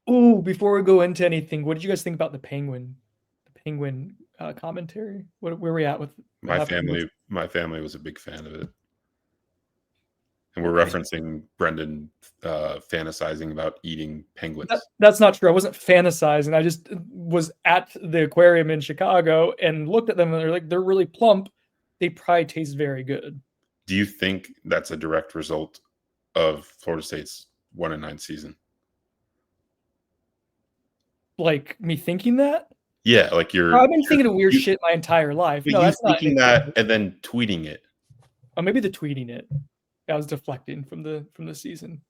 Ooh, before we go into anything, what did you guys think about the Penguin commentary? Where are we at with what My happened? family was a big fan of it, and we're Okay, referencing Brendan fantasizing about eating penguins. that's not true. I wasn't fantasizing. I just was at the aquarium in Chicago and looked at them, and they're really plump. They probably taste very good. Do you think that's a direct result of Florida State's 1-9 season? Like me thinking that? Yeah, like I've been thinking of weird you shit my entire life. but No, you that's not thinking anything. that and then tweeting it. Oh, maybe the tweeting it. I was deflecting from the season.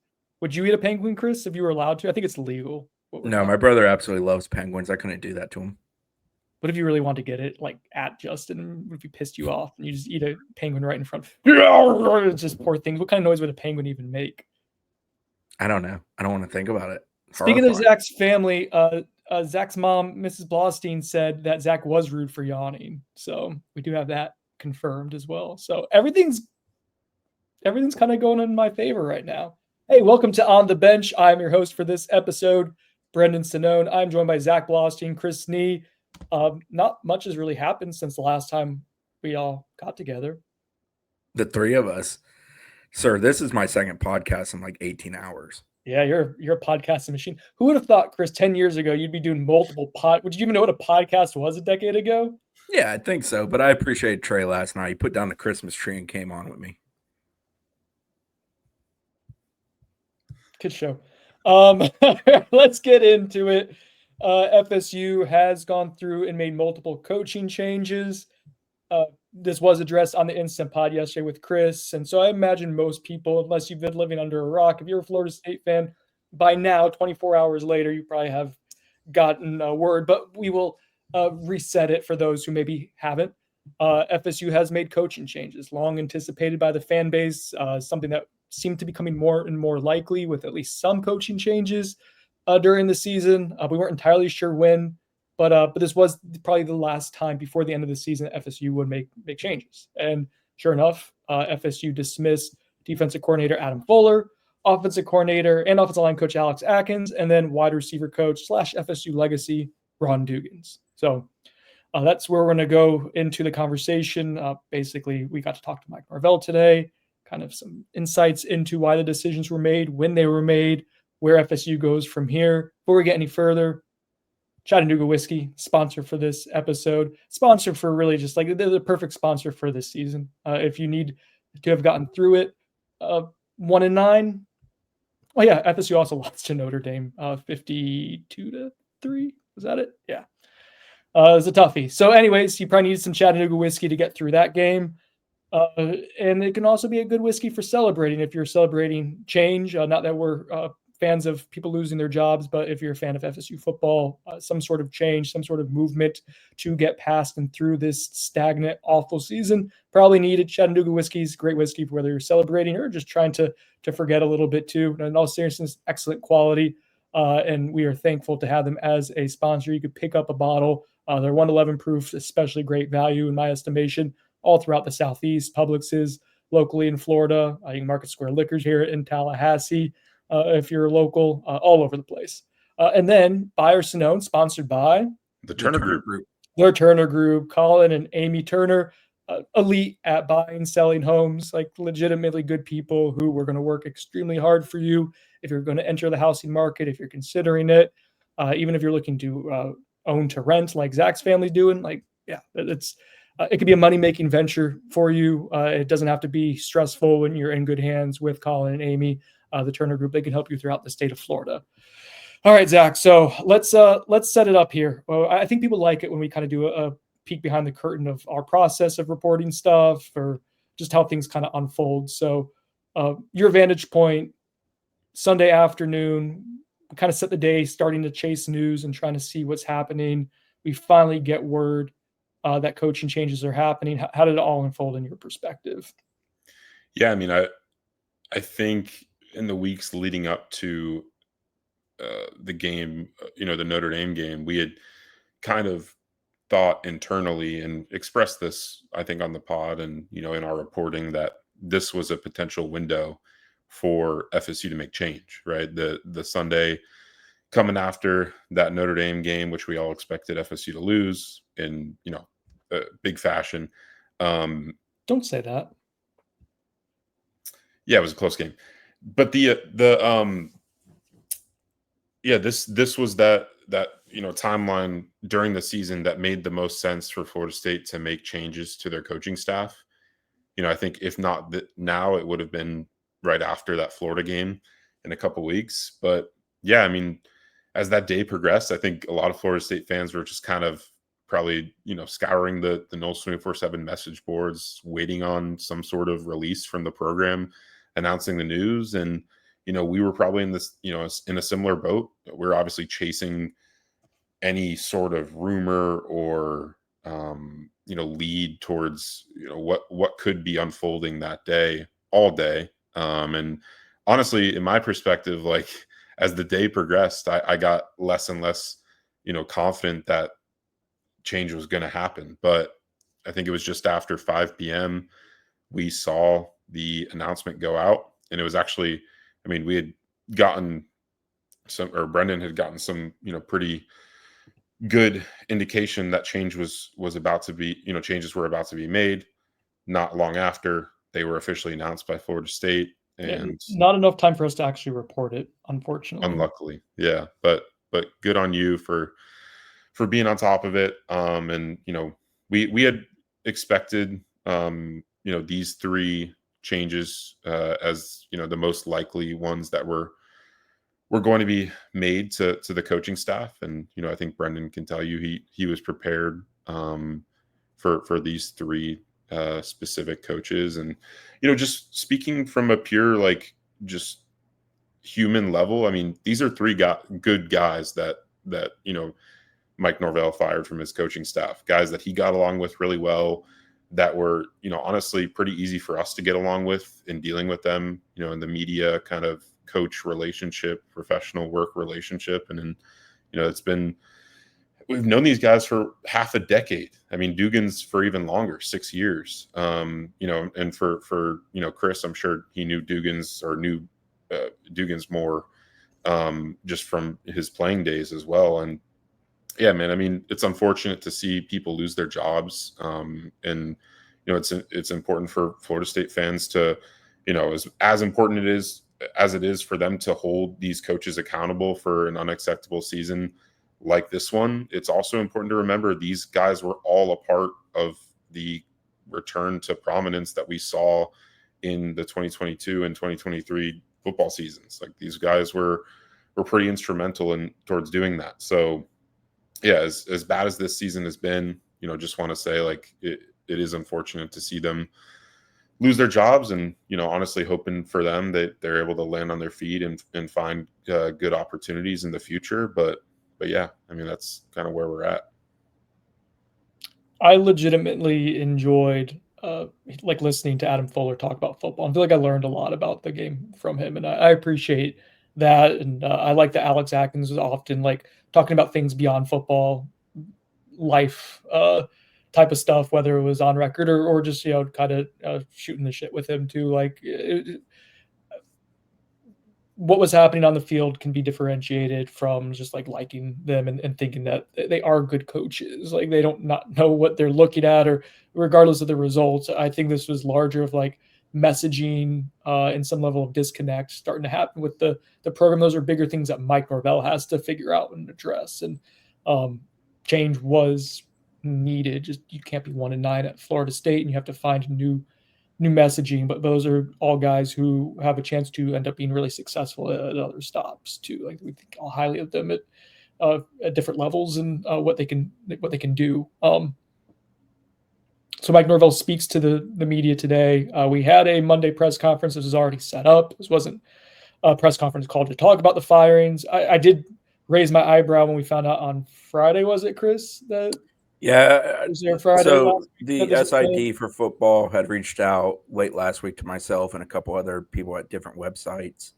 Would you eat a penguin, Chris, if you were allowed to? I think it's legal. What we're No, talking. my brother absolutely loves penguins. I couldn't do that to him. What if you really want to get it, like at Justin? What if he pissed you off and you just eat a penguin right in front? It's just poor things. What kind of noise would a penguin even make? I don't know. I don't want to think about it. Speaking of Horrifying. Zach's family, Zach's mom, Mrs. Blostein, said that Zach was rude for yawning. So we do have that confirmed as well. So everything's kind of going in my favor right now. Hey, welcome to On the Bench. I'm your host for this episode, Brendan Sinone. I'm joined by Zach Blostein, Chris Snee. Not much has really happened since the last time we all got together. The three of us. Sir, this is my second podcast in like 18 hours. Yeah, you're a podcasting machine. Who would have thought, Chris, 10 years ago you'd be doing multiple Would you even know what a podcast was a decade ago? Yeah, I think so. But I appreciate Trey last night. He put down the Christmas tree and came on with me. Good show. Let's get into it. FSU has gone through and made multiple coaching changes. This was addressed on the Instant Pod yesterday with Chris. And so I imagine most people, unless you've been living under a rock, if you're a Florida State fan, by now, 24 hours later, you probably have gotten a word. But we will reset it for those who maybe haven't. FSU has made coaching changes, long anticipated by the fan base, something that seemed to be becoming more and more likely with at least some coaching changes during the season. We weren't entirely sure when, but this was probably the last time before the end of the season that FSU would make changes. And sure enough, FSU dismissed defensive coordinator Adam Fuller, offensive coordinator and offensive line coach Alex Atkins, and then wide receiver coach / FSU legacy Ron Dugans. So that's where we're going to go into the conversation. Basically, we got to talk to Mike Norvell today, kind of some insights into why the decisions were made, when they were made, where FSU goes from here. Before we get any further, Chattanooga Whiskey, sponsor for this episode, sponsor for really just like they're the perfect sponsor for this season. If you need to have gotten through it, 1-9. Oh yeah, FSU also lost to Notre Dame, 52-3. Was that it? Yeah. It was a toughie. So, anyways, you probably needed some Chattanooga whiskey to get through that game. And it can also be a good whiskey for celebrating if you're celebrating change. Not that we're fans of people losing their jobs, but if you're a fan of FSU football, some sort of change, some sort of movement to get past and through this stagnant, awful season, probably needed. Chattanooga whiskey's great whiskey for whether you're celebrating or just trying to forget a little bit too. And in all seriousness, excellent quality. And we are thankful to have them as a sponsor. You could pick up a bottle. They're 111 proof, especially great value in my estimation, all throughout the Southeast. Publix is locally in Florida. You can Market Square Liquors here in Tallahassee if you're local, all over the place. And then Buyer Sinone, sponsored by The Turner Group. The Turner Group, Colin and Amy Turner, elite at buying, selling homes, like legitimately good people who were going to work extremely hard for you if you're going to enter the housing market, if you're considering it, even if you're looking to own to rent like Zach's family's doing. Like, yeah, it could be a money-making venture for you. It doesn't have to be stressful when you're in good hands with Colin and Amy, the Turner Group. They can help you throughout the state of Florida. All right, Zach. So let's set it up here. Well, I think people like it when we kind of do a peek behind the curtain of our process of reporting stuff or just how things kind of unfold. So your vantage point, Sunday afternoon, we kind of set the day starting to chase news and trying to see what's happening. We finally get word that coaching changes are happening. How did it all unfold in your perspective? Yeah, I mean, I think in the weeks leading up to the game, the Notre Dame game, we had kind of thought internally and expressed this, I think, on the pod and, in our reporting that this was a potential window for FSU to make change, right? The Sunday coming after that Notre Dame game, which we all expected FSU to lose in, big fashion. Don't say that. Yeah, it was a close game. But this was that timeline during the season that made the most sense for Florida State to make changes to their coaching staff. I think if not now, it would have been right after that Florida game in a couple weeks. But yeah, I mean, as that day progressed, I think a lot of Florida State fans were just kind of probably, scouring the Noles 24/7 message boards, waiting on some sort of release from the program announcing the news. And, we were probably in this, in a similar boat. We're obviously chasing any sort of rumor or lead towards what could be unfolding that day all day. And honestly, in my perspective, like as the day progressed, I got less and less confident that change was going to happen. But I think it was just after 5 p.m. we saw the announcement go out, and it was actually, I mean, we had gotten some, or Brendan had gotten some pretty good indication that change was about to be, changes were about to be made. Not long after, they were officially announced by Florida State, and not enough time for us to actually report it, unfortunately. unluckily, yeah. But good on you for being on top of it. And we had expected these three changes as the most likely ones that were going to be made to the coaching staff. And I think Brendan can tell you he was prepared for these three specific coaches. And just speaking from a pure just human level, I mean, these are three good guys that Mike Norvell fired from his coaching staff, guys that he got along with really well, that were honestly pretty easy for us to get along with in dealing with them in the media kind of coach relationship, professional work relationship. And then we've known these guys for half a decade. I mean, Dugan's for even longer, 6 years. And for Chris, I'm sure he knew Dugan's more just from his playing days as well. And yeah, man, I mean, it's unfortunate to see people lose their jobs. And it's important for Florida State fans to, as important as it is for them to hold these coaches accountable for an unacceptable season like this one. It's also important to remember these guys were all a part of the return to prominence that we saw in the 2022 and 2023 football seasons. Like, these guys were pretty instrumental towards doing that. So yeah, as bad as this season has been, just want to say, like, it is unfortunate to see them lose their jobs, and honestly hoping for them that they're able to land on their feet and find good opportunities in the future. But yeah, I mean, that's kind of where we're at. I legitimately enjoyed listening to Adam Fuller talk about football. I feel like I learned a lot about the game from him, and I appreciate that. And I like that Alex Atkins was often talking about things beyond football, life type of stuff, whether it was on record or just kind of shooting the shit with him too. What was happening on the field can be differentiated from just liking them and thinking that they are good coaches. Like, they don't not know what they're looking at, or regardless of the results. I think this was larger of messaging and some level of disconnect starting to happen with the program. Those are bigger things that Mike Norvell has to figure out and address. And change was needed. Just, you can't be 1-9 at Florida State, and you have to find new messaging. But those are all guys who have a chance to end up being really successful at other stops too. Like, we think all highly of them at different levels and what they can do. So Mike Norvell speaks to the media today. We had a Monday press conference. This was already set up. This wasn't a press conference called to talk about the firings. I did raise my eyebrow when we found out on Friday. Was it, Chris? Yeah. Was there Friday? So the SID for football had reached out late last week to myself and a couple other people at different websites.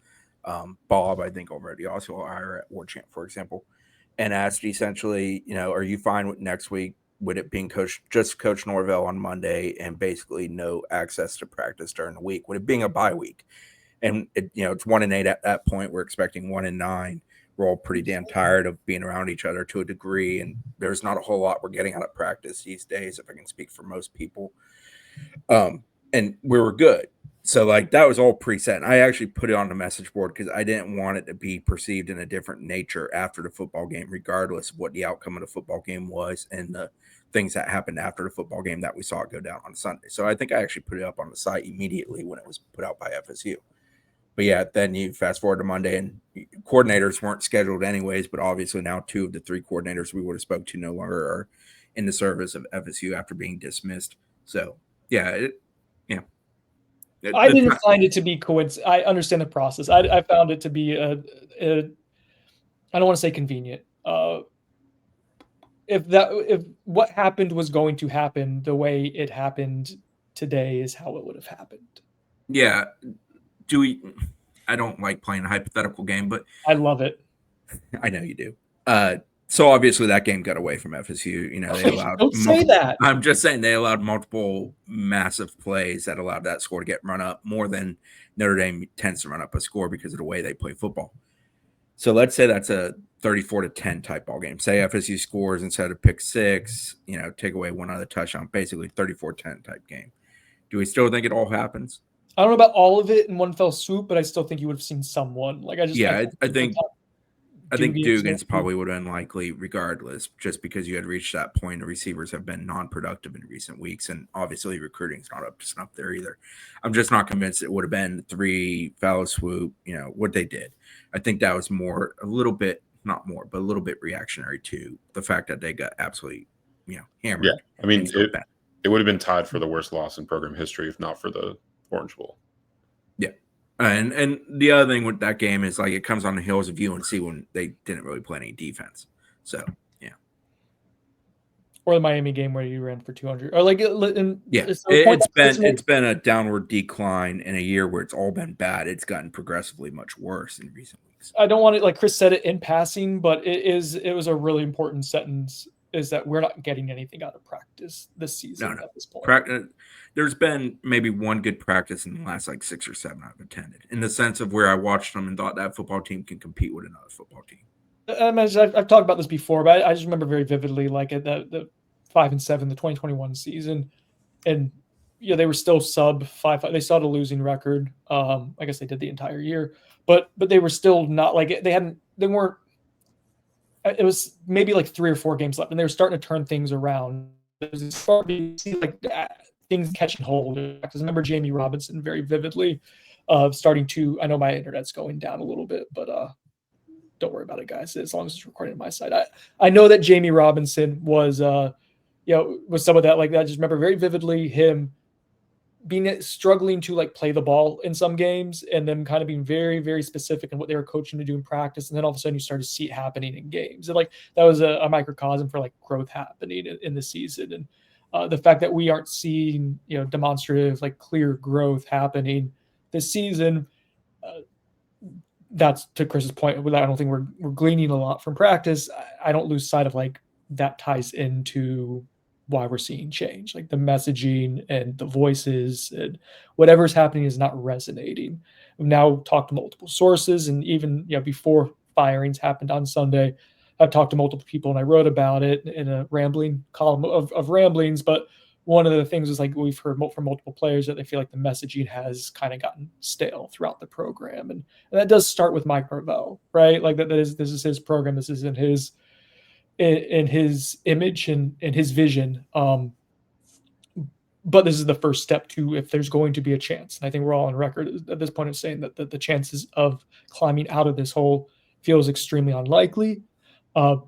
Bob, I think, over at the Osceola Ira at WarChant, for example, and asked essentially, are you fine with next week with it being just Coach Norvell on Monday and basically no access to practice during the week, with it being a bye week? And it's 1-8 at that point. We're expecting 1-9. we're all pretty damn tired of being around each other to a degree, and there's not a whole lot we're getting out of practice these days, if I can speak for most people. And we were good. So like that was all preset. And I actually put it on the message board because I didn't want it to be perceived in a different nature after the football game, regardless of what the outcome of the football game was and the things that happened after the football game that we saw it go down on Sunday. So I think I actually put it up on the site immediately when it was put out by FSU. But yeah, then you fast forward to Monday, and coordinators weren't scheduled anyways. But obviously now 2 of the 3 coordinators we would have spoke to no longer are in the service of FSU after being dismissed. So yeah, I didn't find it to be coincidence. I understand the process. I found it to be I don't want to say convenient. If what happened was going to happen the way it happened today is how it would have happened. Yeah. I don't like playing a hypothetical game, but I love it. I know you do. So obviously that game got away from FSU. You know, they allowed. Don't say that. I'm just saying they allowed multiple massive plays that allowed that score to get run up more than Notre Dame tends to run up a score because of the way they play football. So let's say that's a 34-10 type ball game. Say FSU scores instead of pick 6, you know, take away one other touchdown, basically 34-10 type game. Do we still think it all happens? I don't know about all of it in one fell swoop, but I still think you would have seen someone. Like I think Dugan's probably would have been likely regardless, just because you had reached that point. The receivers have been non-productive in recent weeks, and obviously recruiting's not up to snuff there either. I'm just not convinced it would have been 3 foul swoop, you know, what they did. I think that was a little bit reactionary to the fact that they got absolutely, you know, hammered. Yeah, I mean, it would have been tied for the worst loss in program history if not for the Orange Bowl. Yeah. And the other thing with that game is like it comes on the heels of UNC when they didn't really play any defense. So yeah. Or the Miami game where you ran for 200. Or like it's been a downward decline in a year where it's all been bad. It's gotten progressively much worse in recent weeks. I don't want it, like Chris said it in passing, but it was a really important sentence. Is that we're not getting anything out of practice this season at this point. There's been maybe one good practice in the last like 6 or 7 I've attended, in the sense of where I watched them and thought that football team can compete with another football team. I've talked about this before, but I just remember very vividly, like at the 5-7, the 2021 season, and yeah, they were still sub 5. They still had a losing record. I guess they did the entire year, but they were still not like they weren't. It was maybe like 3 or 4 games left, and they were starting to turn things around. It was starting to see like things catching hold. Because I remember Jamie Robinson very vividly starting to. I know my internet's going down a little bit, but don't worry about it, guys. As long as it's recording on my side, I know that Jamie Robinson was was some of that like that. I just remember very vividly him struggling to like play the ball in some games, and them kind of being very, very specific in what they were coaching to do in practice. And then all of a sudden you start to see it happening in games. And like that was a microcosm for like growth happening in the season. And the fact that we aren't seeing, demonstrative, like clear growth happening this season, that's to Chris's point. I don't think we're gleaning a lot from practice. I don't lose sight of like that ties into why we're seeing change, like the messaging and the voices and whatever's happening is not resonating. We've now talked to multiple sources, and even before firings happened on Sunday, I've talked to multiple people and I wrote about it in a rambling column of ramblings. But one of the things is like we've heard from multiple players that they feel like the messaging has kind of gotten stale throughout the program, and that does start with Mike Norvell, right? Like this is his program, this is in his image and in his vision. But this is the first step to, if there's going to be a chance. And I think we're all on record at this point of saying that the chances of climbing out of this hole feels extremely unlikely. But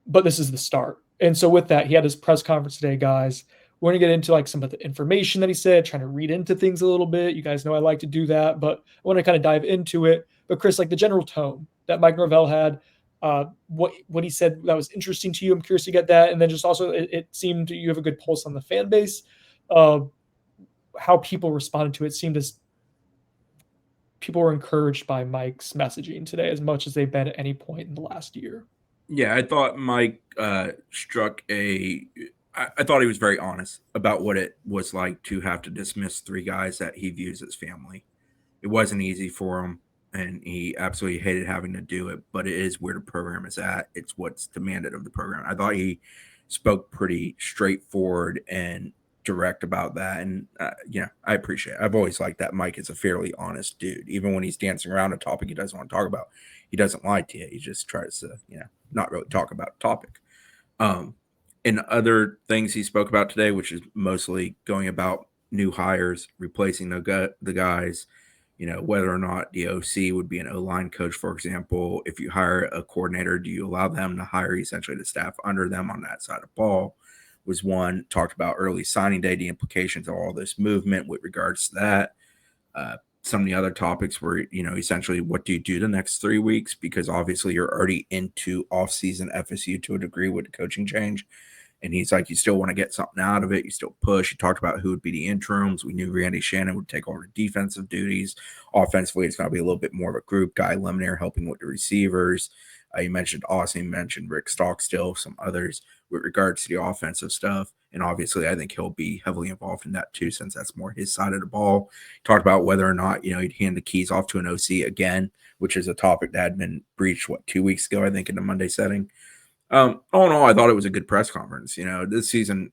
this is the start. And so with that, he had his press conference today, guys. We're going to get into like some of the information that he said, trying to read into things a little bit. You guys know I like to do that, but I want to kind of dive into it. But Chris, like the general tone that Mike Norvell had, what he said that was interesting to you, I'm curious to get that. And then just also, it seemed you have a good pulse on the fan base. How people responded to it seemed as people were encouraged by Mike's messaging today as much as they've been at any point in the last year. Yeah, I thought Mike struck I thought he was very honest about what it was like to have to dismiss 3 guys that he views as family. It wasn't easy for him. and he absolutely hated having to do it, but it is where the program is at. It's what's demanded of the program. I thought he spoke pretty straightforward and direct about that, and I appreciate it. I've always liked that Mike is a fairly honest dude. Even when he's dancing around a topic he doesn't want to talk about, he doesn't lie to you. He just tries to not really talk about a topic. In other things he spoke about today, which is mostly going about new hires, replacing the guys, whether or not the OC would be an O-line coach, for example. If you hire a coordinator, do you allow them to hire essentially the staff under them on that side of the ball? Was one. Talked about early signing day, the implications of all this movement with regards to that. Some of the other topics were, essentially what do you do the next 3 weeks? Because obviously you're already into off-season FSU to a degree with the coaching change. And he's like, you still want to get something out of it. You still push. He talked about who would be the interims. We knew Randy Shannon would take over the defensive duties. Offensively, it's going to be a little bit more of a group guy. Lemonnier helping with the receivers. You mentioned Austin, you mentioned Rick Stockstill, some others with regards to the offensive stuff. And obviously, I think he'll be heavily involved in that too, since that's more his side of the ball. Talked about whether or not, he'd hand the keys off to an OC again, which is a topic that had been breached, 2 weeks ago, I think, in the Monday setting. All in all, I thought it was a good press conference. This season,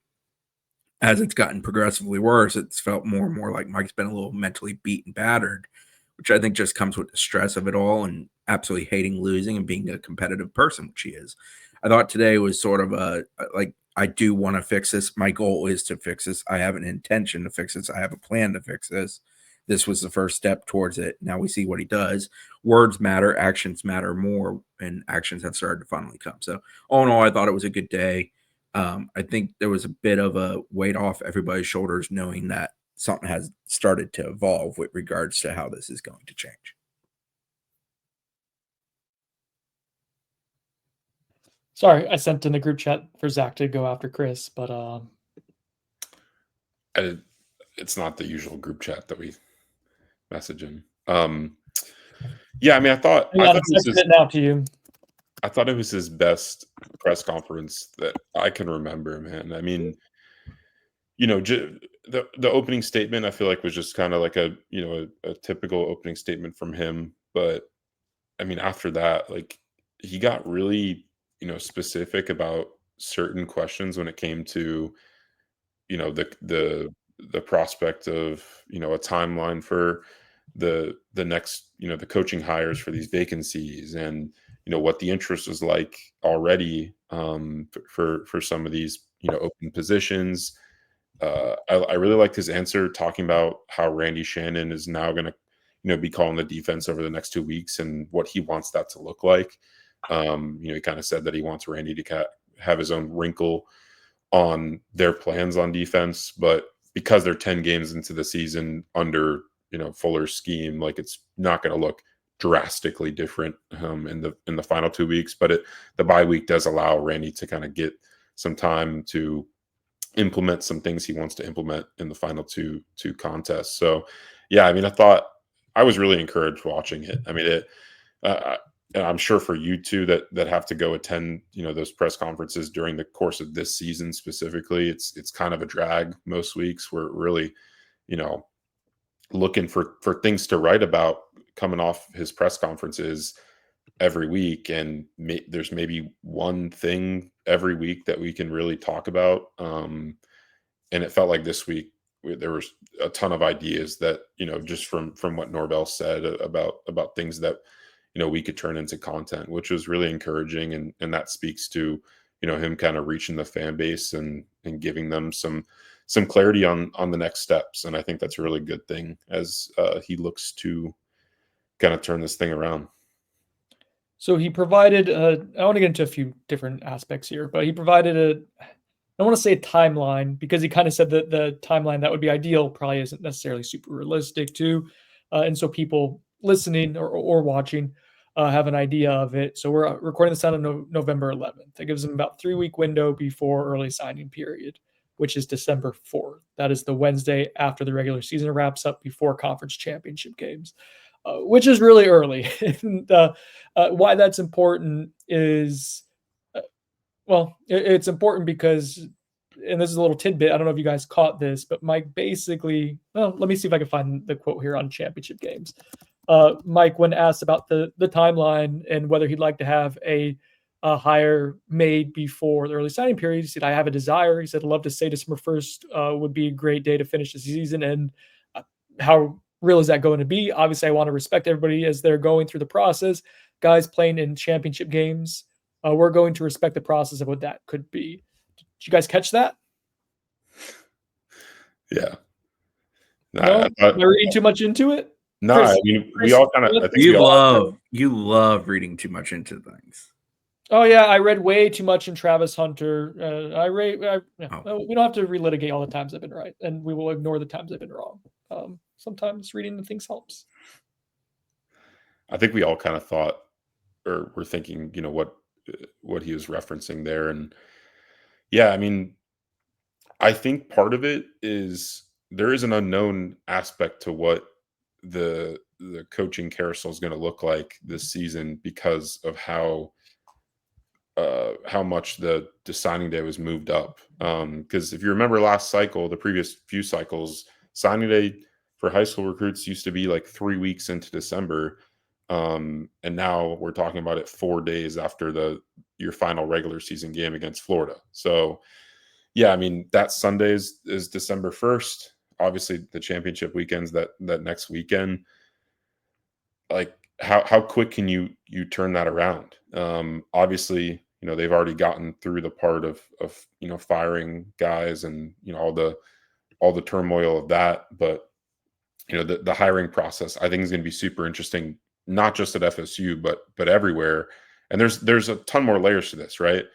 as it's gotten progressively worse, it's felt more and more like Mike's been a little mentally beat and battered, which I think just comes with the stress of it all and absolutely hating losing and being a competitive person, which he is. I thought today was sort of I do want to fix this. My goal is to fix this. I have an intention to fix this. I have a plan to fix this. This was the first step towards it. Now we see what he does. Words matter, actions matter more, and actions have started to finally come. So all in all, I thought it was a good day. I think there was a bit of a weight off everybody's shoulders knowing that something has started to evolve with regards to how this is going to change. Sorry, I sent in the group chat for Zach to go after Chris, but it's not the usual group chat that we message in. Yeah, I mean, I thought I sent it now to you. I thought it was his best press conference that I can remember, man. I mean, the opening statement I feel like was just kind of like a typical opening statement from him. But I mean, after that, like he got really specific about certain questions when it came to the prospect of a timeline for the next the coaching hires for these vacancies, and what the interest was like already for some of these open positions. I really liked his answer talking about how Randy Shannon is now going to be calling the defense over the next 2 weeks and what he wants that to look like. He kind of said that he wants Randy to have his own wrinkle on their plans on defense, but because they're 10 games into the season under Fuller's scheme, like it's not going to look drastically different in the final 2 weeks. But the bye week does allow Randy to kind of get some time to implement some things he wants to implement in the final two contests. So yeah, I mean, I thought I was really encouraged watching it. I mean, and I'm sure for you two that have to go attend those press conferences during the course of this season specifically, it's kind of a drag most weeks. We're really looking for things to write about coming off his press conferences every week, and there's maybe one thing every week that we can really talk about. And it felt like this week there was a ton of ideas that just from what Norvell said about things that we could turn into content, which was really encouraging, and that speaks to him kind of reaching the fan base and giving them some clarity on the next steps. And I think that's a really good thing as he looks to kind of turn this thing around. So he provided, I want to get into a few different aspects here, but he provided I don't want to say a timeline, because he kind of said that the timeline that would be ideal probably isn't necessarily super realistic too. And so people listening or watching have an idea of it. So we're recording this on November 11th. That gives them about 3-week window before early signing period, which is December 4th. That is the Wednesday after the regular season wraps up, before conference championship games. Which is really early. And why that's important is, it's important because, and this is a little tidbit, I don't know if you guys caught this, but Mike basically, let me see if I can find the quote here on championship games. Mike, when asked about the timeline and whether he'd like to have a hire made before the early signing period, he said, "I have a desire." He said, "I'd love to say December 1st would be a great day to finish the season." And how real is that going to be? Obviously, I want to respect everybody as they're going through the process. Guys playing in championship games, we're going to respect the process of what that could be. Did you guys catch that? Yeah. No? Am I reading too much into it? No, Chris, I mean, we all kind of, I think You we all love reading too much into things. Oh yeah, I read way too much in Travis Hunter. We don't have to relitigate all the times I've been right, and we will ignore the times I've been wrong. Sometimes reading the things helps. I think we all kind of thought, or were thinking, what he was referencing there. And yeah, I mean, I think part of it is there is an unknown aspect to what the coaching carousel is going to look like this season because of how much the signing day was moved up. Because if you remember last cycle, the previous few cycles, signing day for high school recruits used to be like 3 weeks into December. And now we're talking about it 4 days after your final regular season game against Florida. So yeah, I mean, that Sunday is December 1st. Obviously the championship weekend's that next weekend. Like how quick can you turn that around? Obviously, they've already gotten through the part of firing guys and all the turmoil of that, but the hiring process I think is going to be super interesting, not just at FSU but everywhere. And there's a ton more layers to this, right?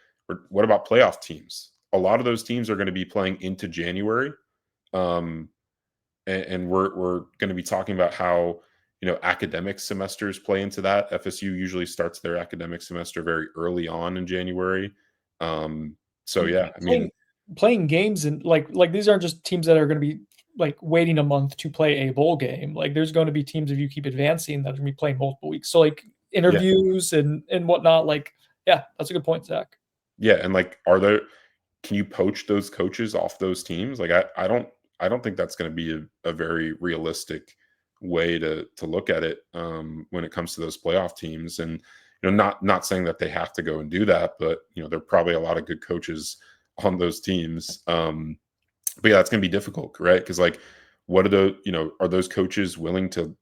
What about playoff teams? A lot of those teams are going to be playing into January, and we're going to be talking about how academic semesters play into that. FSU usually starts their academic semester very early on in January. So yeah, I mean, playing games and like these aren't just teams that are going to be like waiting a month to play a bowl game. Like there's going to be teams, if you keep advancing, that are going to be playing multiple weeks. So like interviews and whatnot. Like, yeah, that's a good point, Zach. Yeah, and like, can you poach those coaches off those teams? Like, I don't think that's going to be a very realistic way to look at it when it comes to those playoff teams. And not saying that they have to go and do that, but there are probably a lot of good coaches on those teams. But yeah, that's going to be difficult, right? Because like, what are those coaches willing to?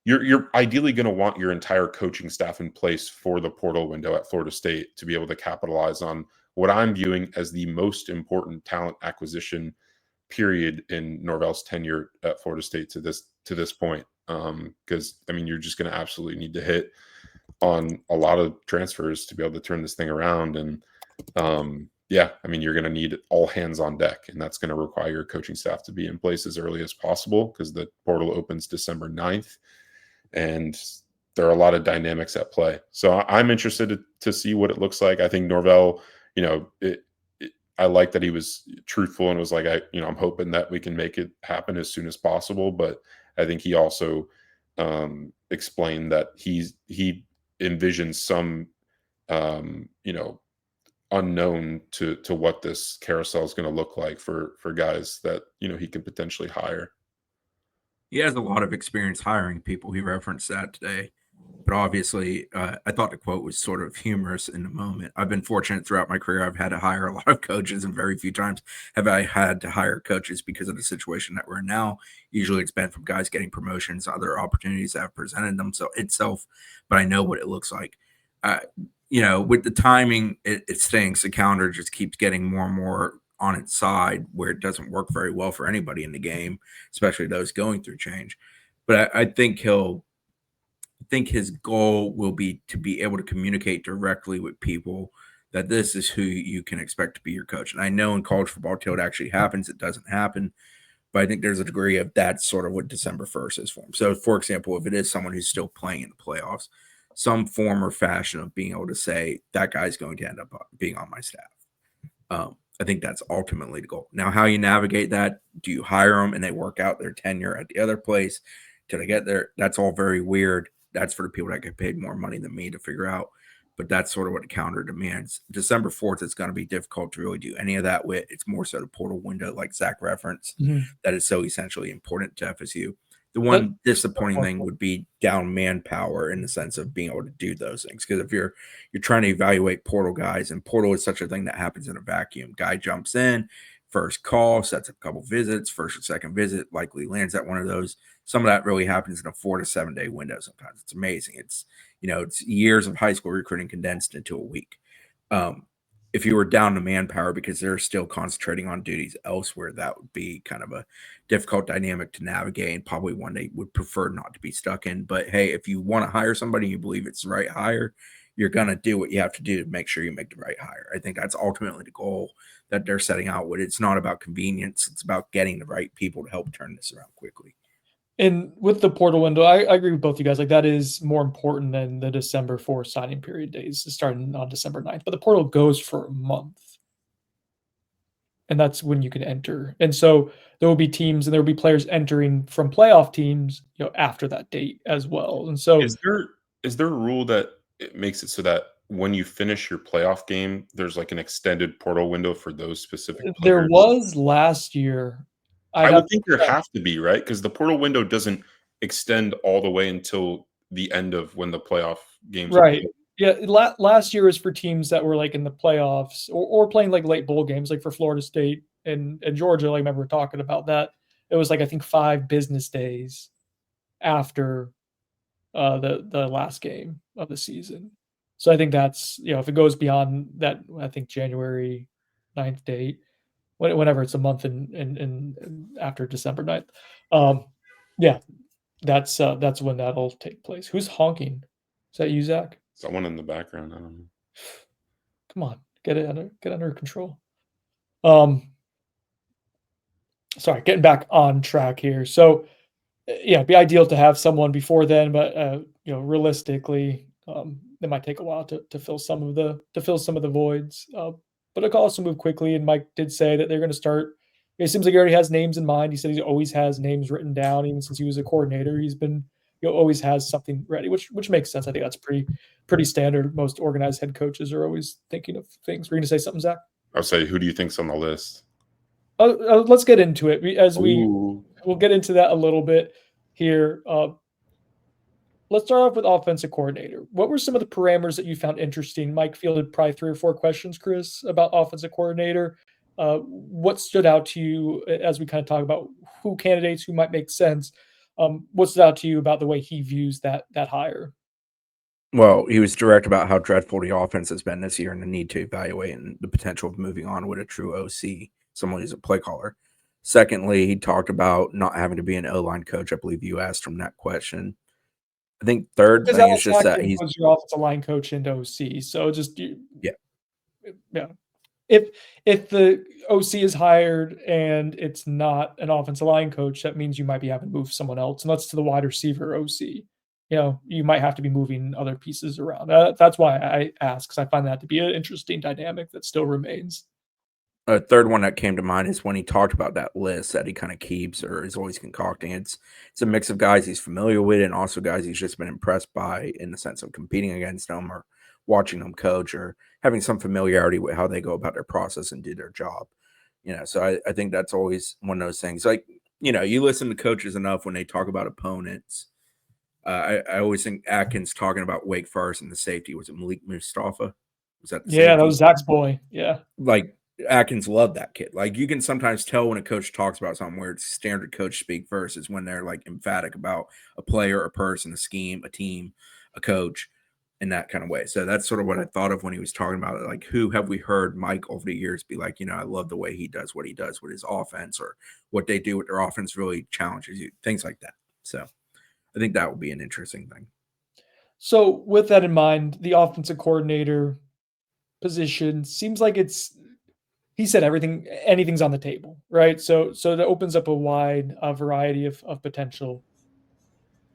You're ideally going to want your entire coaching staff in place for the portal window at Florida State to be able to capitalize on what I'm viewing as the most important talent acquisition period in Norvell's tenure at Florida State to this point. Because I mean, you're just going to absolutely need to hit on a lot of transfers to be able to turn this thing around. And yeah, I mean, you're going to need all hands on deck, and that's going to require your coaching staff to be in place as early as possible because the portal opens December 9th. And there are a lot of dynamics at play. So I'm interested to see what it looks like. I think Norvell, I like that he was truthful and was like, I'm hoping that we can make it happen as soon as possible. But I think he also explained that he envisions some, unknown to what this carousel is going to look like for guys that, he can potentially hire. He has a lot of experience hiring people. He referenced that today. But obviously, I thought the quote was sort of humorous in the moment. I've been fortunate throughout my career. I've had to hire a lot of coaches, and very few times have I had to hire coaches because of the situation that we're in now. Usually it's been from guys getting promotions, other opportunities that have presented itself, but I know what it looks like. With the timing, it stinks. The calendar just keeps getting more and more on its side where it doesn't work very well for anybody in the game, especially those going through change. But I think his goal will be to be able to communicate directly with people that this is who you can expect to be your coach. And I know in college football, till it actually happens, it doesn't happen. But I think there's a degree of that's sort of what December 1st is for him. So, for example, if it is someone who's still playing in the playoffs, some form or fashion of being able to say that guy's going to end up being on my staff. I think that's ultimately the goal. Now, how you navigate that, do you hire them and they work out their tenure at the other place till they get there? That's all very weird. That's for the people that get paid more money than me to figure out. But that's sort of what the calendar demands. December 4th is going to be difficult to really do any of that with. It's more so the portal window, like Zach referenced, that is so essentially important to FSU. The one disappointing thing would be down manpower in the sense of being able to do those things. Because if you're trying to evaluate portal guys, and portal is such a thing that happens in a vacuum. Guy jumps in, first call, sets up a couple visits, first or second visit, likely lands at one of those. Some of that really happens in a 4 to 7 day window. Sometimes it's amazing. It's it's years of high school recruiting condensed into a week. If you were down to manpower because they're still concentrating on duties elsewhere, that would be kind of a difficult dynamic to navigate and probably one they would prefer not to be stuck in. But hey, if you want to hire somebody and you believe it's the right hire, you're going to do what you have to do to make sure you make the right hire. I think that's ultimately the goal that they're setting out with. It's not about convenience. It's about getting the right people to help turn this around quickly. And with the portal window, I agree with both you guys. Like, that is more important than the December 4 signing period days starting on December 9th. But the portal goes for a month. And that's when you can enter. And so there will be teams and there will be players entering from playoff teams, after that date as well. And so Is there a rule that it makes it so that when you finish your playoff game, there's like an extended portal window for those specific there players? was last year. I would think there have to be, right? Because the portal window doesn't extend all the way until the end of when the playoff games are Right. played. Yeah, last year was for teams that were like in the playoffs or playing like late bowl games, like for Florida State and Georgia. Like, I remember talking about that. It was like, I think 5 business days after the last game of the season. So I think that's, if it goes beyond that, I think January 9th date, whenever it's a month in after December 9th. Yeah, that's when that'll take place. Who's honking? Is that you, Zach? Someone in the background, I don't know. Come on, get under control. Sorry, getting back on track here. So, it'd be ideal to have someone before then, but realistically, it might take a while to fill some of the voids. But it could also move quickly. And Mike did say that they're going to start. It seems like he already has names in mind. He said he always has names written down, even since he was a coordinator. He's been, always has something ready, which makes sense. I think that's pretty standard. Most organized head coaches are always thinking of things. Were you going to say something, Zach? I'll say, who do you think's on the list? Let's get into it. Ooh. We'll get into that a little bit here. Let's start off with offensive coordinator. What were some of the parameters that you found interesting? Mike fielded probably 3 or 4 questions, Chris, about offensive coordinator. What stood out to you as we kind of talk about who candidates who might make sense? What stood out to you about the way he views that hire? Well, he was direct about how dreadful the offense has been this year and the need to evaluate and the potential of moving on with a true OC, someone who's a play caller. Secondly, he talked about not having to be an O-line coach. I believe you asked him that question. I think third thing is just that he's your offensive line coach and OC. So just yeah. If the OC is hired and it's not an offensive line coach, that means you might be having to move someone else, and that's to the wide receiver OC. You might have to be moving other pieces around. That's why I ask, because I find that to be an interesting dynamic that still remains. A third one that came to mind is when he talked about that list that he kind of keeps or is always concocting. It's a mix of guys he's familiar with and also guys he's just been impressed by in the sense of competing against them or watching them coach or having some familiarity with how they go about their process and do their job. So I think that's always one of those things. Like, you listen to coaches enough when they talk about opponents. I always think Atkins talking about Wake Forest and the safety. Was it Malik Mustafa? Was that the Yeah, safety? that was Zach's boy. Yeah. Like, Atkins loved that kid. Like, you can sometimes tell when a coach talks about something where it's standard coach speak versus when they're like emphatic about a player, a person, a scheme, a team, a coach in that kind of way. So that's sort of what I thought of when he was talking about it. Like, who have we heard Mike over the years be like, I love the way he does what he does with his offense or what they do with their offense really challenges you, things like that. So I think that would be an interesting thing. So with that in mind, the offensive coordinator position seems like he said anything's on the table, right? So that opens up a wide variety of potential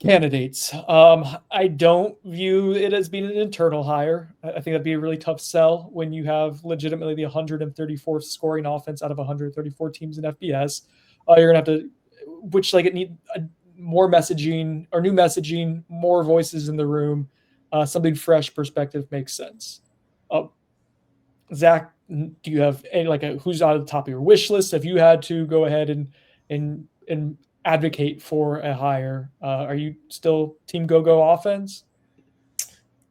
candidates. I don't view it as being an internal hire. I think that'd be a really tough sell when you have legitimately the 134th scoring offense out of 134 teams in FBS. You're gonna have to, which like it need more messaging or new messaging, more voices in the room, something fresh perspective makes sense. Zach, do you have any who's on the top of your wish list? If you had to go ahead and advocate for a hire. Are you still team go offense?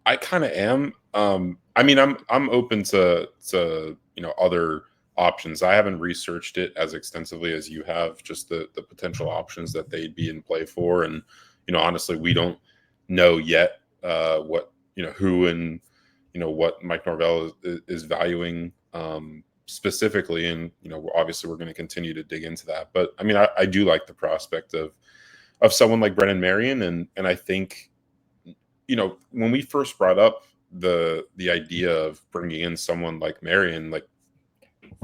I kind of am. I mean, I'm open to other options. I haven't researched it as extensively as you have, just the potential options that they'd be in play for, and honestly, we don't know yet what who and what Mike Norvell is valuing specifically, and obviously we're going to continue to dig into that. But I mean, I do like the prospect of someone like Brennan Marion, and I think when we first brought up the idea of bringing in someone like Marion, like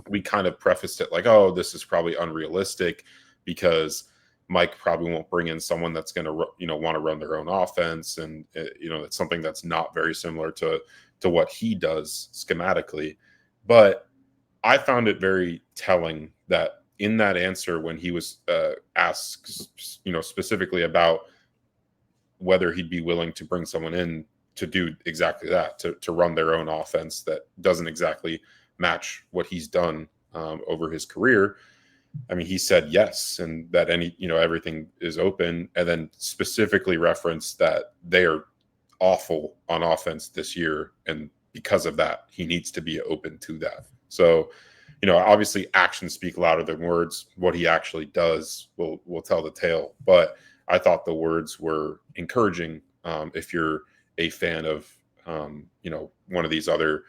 we kind of prefaced it like, oh, this is probably unrealistic because Mike probably won't bring in someone that's going to want to run their own offense, and it's something that's not very similar to what he does schematically. But I found it very telling that in that answer, when he was asked specifically about whether he'd be willing to bring someone in to do exactly that, to run their own offense that doesn't exactly match what he's done over his career. I mean, he said yes, and that everything is open, and then specifically referenced that they are awful on offense this year, and because of that, he needs to be open to that. So, obviously actions speak louder than words. What he actually does will tell the tale. But I thought the words were encouraging if you're a fan of one of these other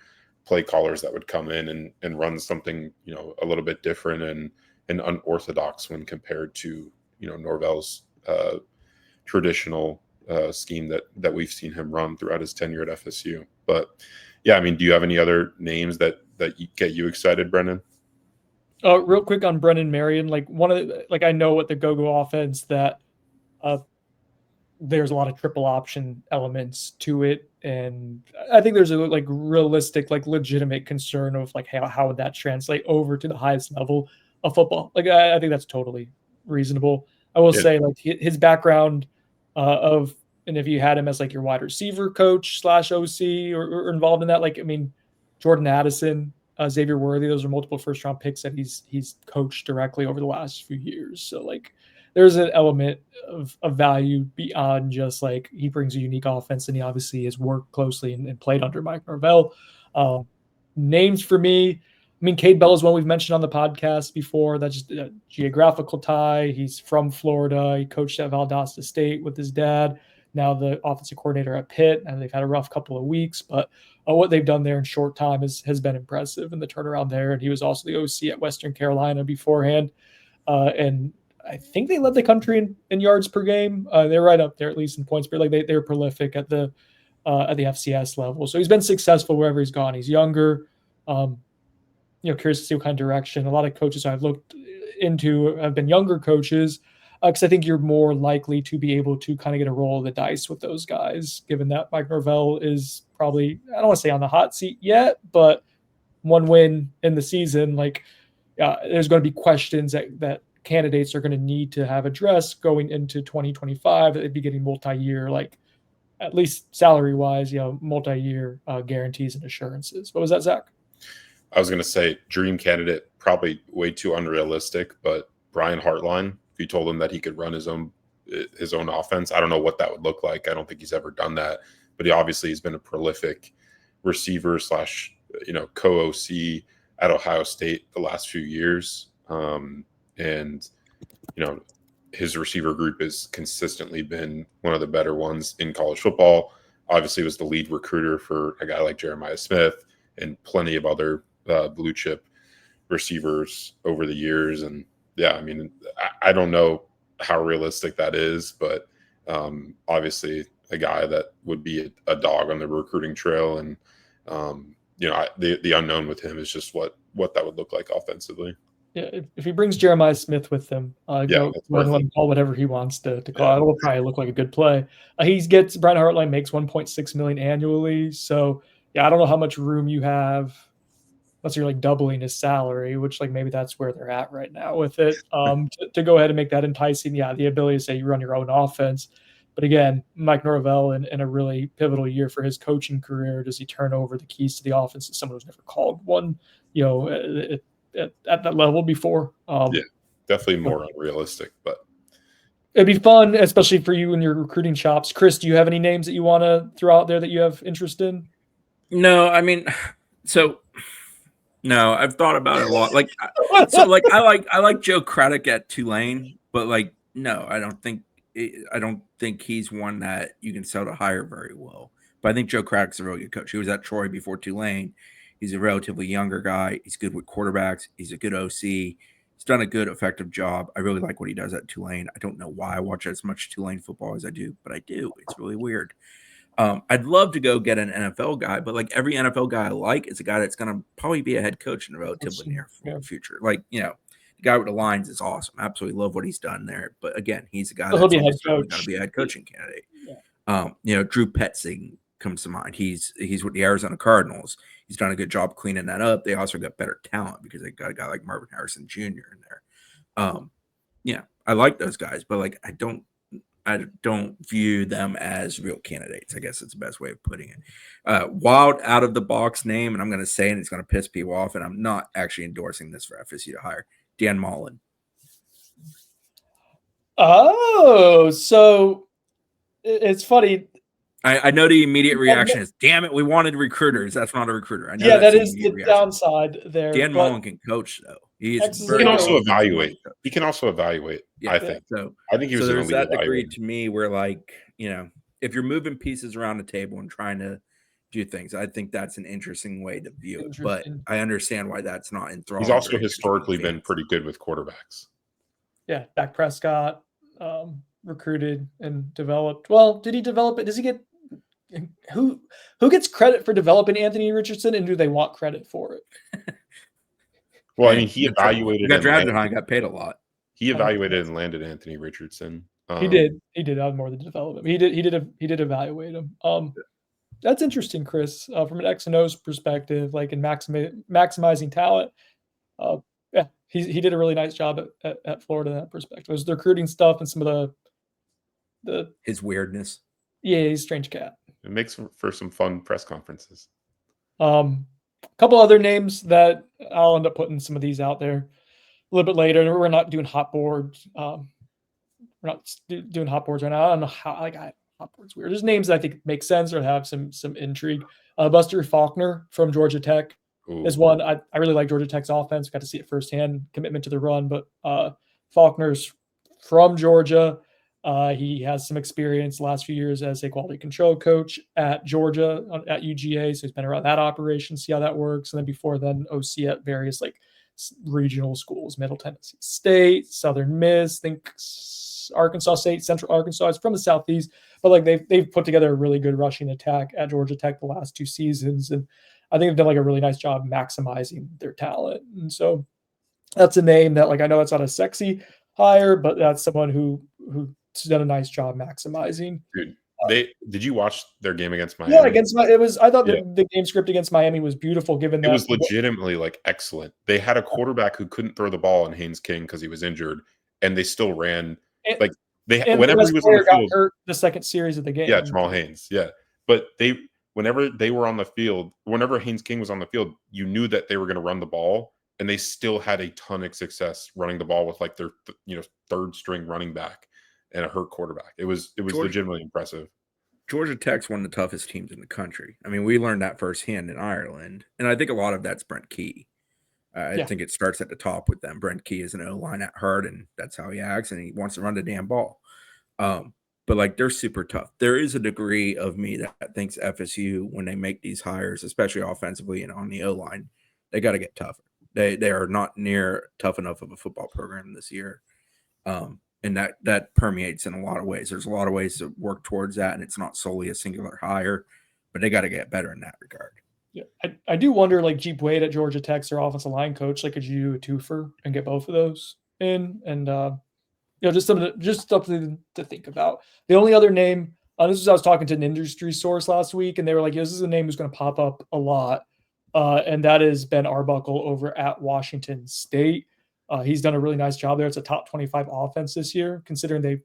play callers that would come in and run something a little bit different and unorthodox when compared to Norvell's traditional scheme that we've seen him run throughout his tenure at FSU. But yeah, I mean, do you have any other names that get you excited, Brendan? Real quick on Brennan Marion, I know what the go offense that there's a lot of triple option elements to it, and I think there's a realistic, legitimate concern of how would that translate over to the highest level of football. I think that's totally reasonable. I will say his background and if you had him as your wide receiver coach / OC or involved in that, I mean, Jordan Addison, Xavier Worthy, those are multiple first round picks that he's coached directly over the last few years. So there's an element of value beyond just he brings a unique offense, and he obviously has worked closely and played under Mike Norvell. Names for me, I mean, Cade Bell is one we've mentioned on the podcast before. That's just a geographical tie. He's from Florida. He coached at Valdosta State with his dad, now the offensive coordinator at Pitt, and they've had a rough couple of weeks, but what they've done there in short time has been impressive, and the turnaround there. And he was also the OC at Western Carolina beforehand. And I think they led the country in yards per game. They're right up there, at least in points per. They're prolific at the FCS level. So he's been successful wherever he's gone. He's younger. Curious to see what kind of direction. A lot of coaches I've looked into have been younger coaches, because I think you're more likely to be able to kind of get a roll of the dice with those guys, given that Mike Norvell is probably, I don't want to say on the hot seat yet, but one win in the season, there's going to be questions that candidates are going to need to have addressed going into 2025, that they'd be getting multi-year, at least salary-wise, multi-year guarantees and assurances. What was that, Zach? I was going to say dream candidate, probably way too unrealistic, but Brian Hartline, if you told him that he could run his own offense, I don't know what that would look like. I don't think he's ever done that, but he obviously has been a prolific receiver / co-OC at Ohio State the last few years. And his receiver group has consistently been one of the better ones in college football. Obviously was the lead recruiter for a guy like Jeremiah Smith and plenty of other blue chip receivers over the years. And yeah, I mean, I don't know how realistic that is, but obviously a guy that would be a dog on the recruiting trail. And the unknown with him is just what that would look like offensively. Yeah, if he brings Jeremiah Smith with him, go let him call whatever he wants to call. Yeah. It will probably look like a good play. Brian Hartline makes $1.6 million annually, so yeah, I don't know how much room you have unless you're doubling his salary, which maybe that's where they're at right now with it. To go ahead and make that enticing, yeah, the ability to say you run your own offense. But again, Mike Norvell in a really pivotal year for his coaching career, does he turn over the keys to the offense to someone who's never called one? At that level before. Yeah, definitely more unrealistic, but it'd be fun, especially for you and your recruiting chops. Chris, do you have any names that you want to throw out there that you have interest in? No, I mean, so no, I've thought about it a lot. Like, I like Joe Craddock at Tulane, but like, no, I don't think he's one that you can sell to hire very well. But I think Joe Craddock's a really good coach. He was at Troy before Tulane. He's a relatively younger guy. He's good with quarterbacks. He's a good OC. He's done a good, effective job. I really like what he does at Tulane. I don't know why I watch as much Tulane football as I do, but I do. It's really weird. I'd love to go get an NFL guy, but like every NFL guy I like is a guy that's going to probably be a head coach in the relatively near future. Like, the guy with the Lions is awesome. Absolutely love what he's done there. But again, he's a guy that's going to be a head coaching candidate. Yeah. Drew Petzing comes to mind. He's with the Arizona Cardinals. He's done a good job cleaning that up. They also got better talent because they got a guy like Marvin Harrison Jr. in there. Yeah, I like those guys, but like I don't view them as real candidates. I guess it's the best way of putting it. Wild out of the box name, and I'm going to say it, it's going to piss people off, and I'm not actually endorsing this for FSU to hire Dan Mullen. Oh, so it's funny. I know the immediate reaction is, damn it, we wanted recruiters. That's not a recruiter. I know yeah, that is the downside there. Dan Mullen can coach, though. He can also evaluate. He can also evaluate, yeah, I think. So I think he was there's that degree to me where, like, if you're moving pieces around the table and trying to do things, I think that's an interesting way to view it. But I understand why that's not enthralling. He's also historically been pretty good with quarterbacks. Yeah, Dak Prescott recruited and developed. Well, did he develop it? Does he get who gets credit for developing Anthony Richardson, and do they want credit for it? Well, I mean, he evaluated. He got drafted high, got paid a lot. He evaluated and landed Anthony Richardson. He did. That was more the development. He did evaluate him. That's interesting, Chris. From an X and O's perspective, like in maximizing talent. Yeah, he did a really nice job at Florida in that perspective. It was the recruiting stuff and some of the his weirdness. Yeah, he's a strange cat. It makes for some fun press conferences. A couple other names that I'll end up putting some of these out there a little bit later. We're not doing hot boards. We're not doing hot boards right now. I don't know how. Hot boards weird. There's names that I think make sense or have some intrigue. Buster Faulkner from Georgia Tech is one. I really like Georgia Tech's offense. Got to see it firsthand. Commitment to the run, but Faulkner's from Georgia. He has some experience the last few years as a quality control coach at Georgia at UGA. So he's been around that operation, see how that works. And then before then, OC at various like regional schools, Middle Tennessee State, Southern Miss, think Arkansas State, Central Arkansas. It's from the Southeast, but like they've put together a really good rushing attack at Georgia Tech the last 2 seasons. And I think they've done like a really nice job maximizing their talent. And so that's a name that, like, I know it's not a sexy hire, but that's someone who's done a nice job maximizing. Dude, did you watch their game against Miami? Yeah, I thought the game script against Miami was beautiful, given that it was legitimately like excellent. They had a quarterback who couldn't throw the ball in Haynes King because he was injured, and they still ran whenever he was on the field. Hurt the second series of the game. Yeah, Jamal Haynes. Yeah, but whenever they were on the field, whenever Haynes King was on the field, you knew that they were going to run the ball, and they still had a ton of success running the ball with like their third string running back and a hurt quarterback. It was legitimately impressive. Georgia Tech's one of the toughest teams in the country. I mean, we learned that firsthand in Ireland, and I think a lot of that's Brent Key. I think it starts at the top with them. Brent Key is an O-line at heart, and that's how he acts, and he wants to run the damn ball. But like, they're super tough. There is a degree of me that thinks FSU, when they make these hires, especially offensively and on the O-line, they got to get tougher. They are not near tough enough of a football program this year. And that permeates in a lot of ways. There's a lot of ways to work towards that, and it's not solely a singular hire, but they got to get better in that regard. Yeah, I do wonder, like, Jeep Wade at Georgia Tech's their offensive line coach. Like, could you do a twofer and get both of those in? And just something to think about. The only other name, I was talking to an industry source last week, and they were like, this is a name who's going to pop up a lot, and that is Ben Arbuckle over at Washington State. He's done a really nice job there. It's a top 25 offense this year, considering they,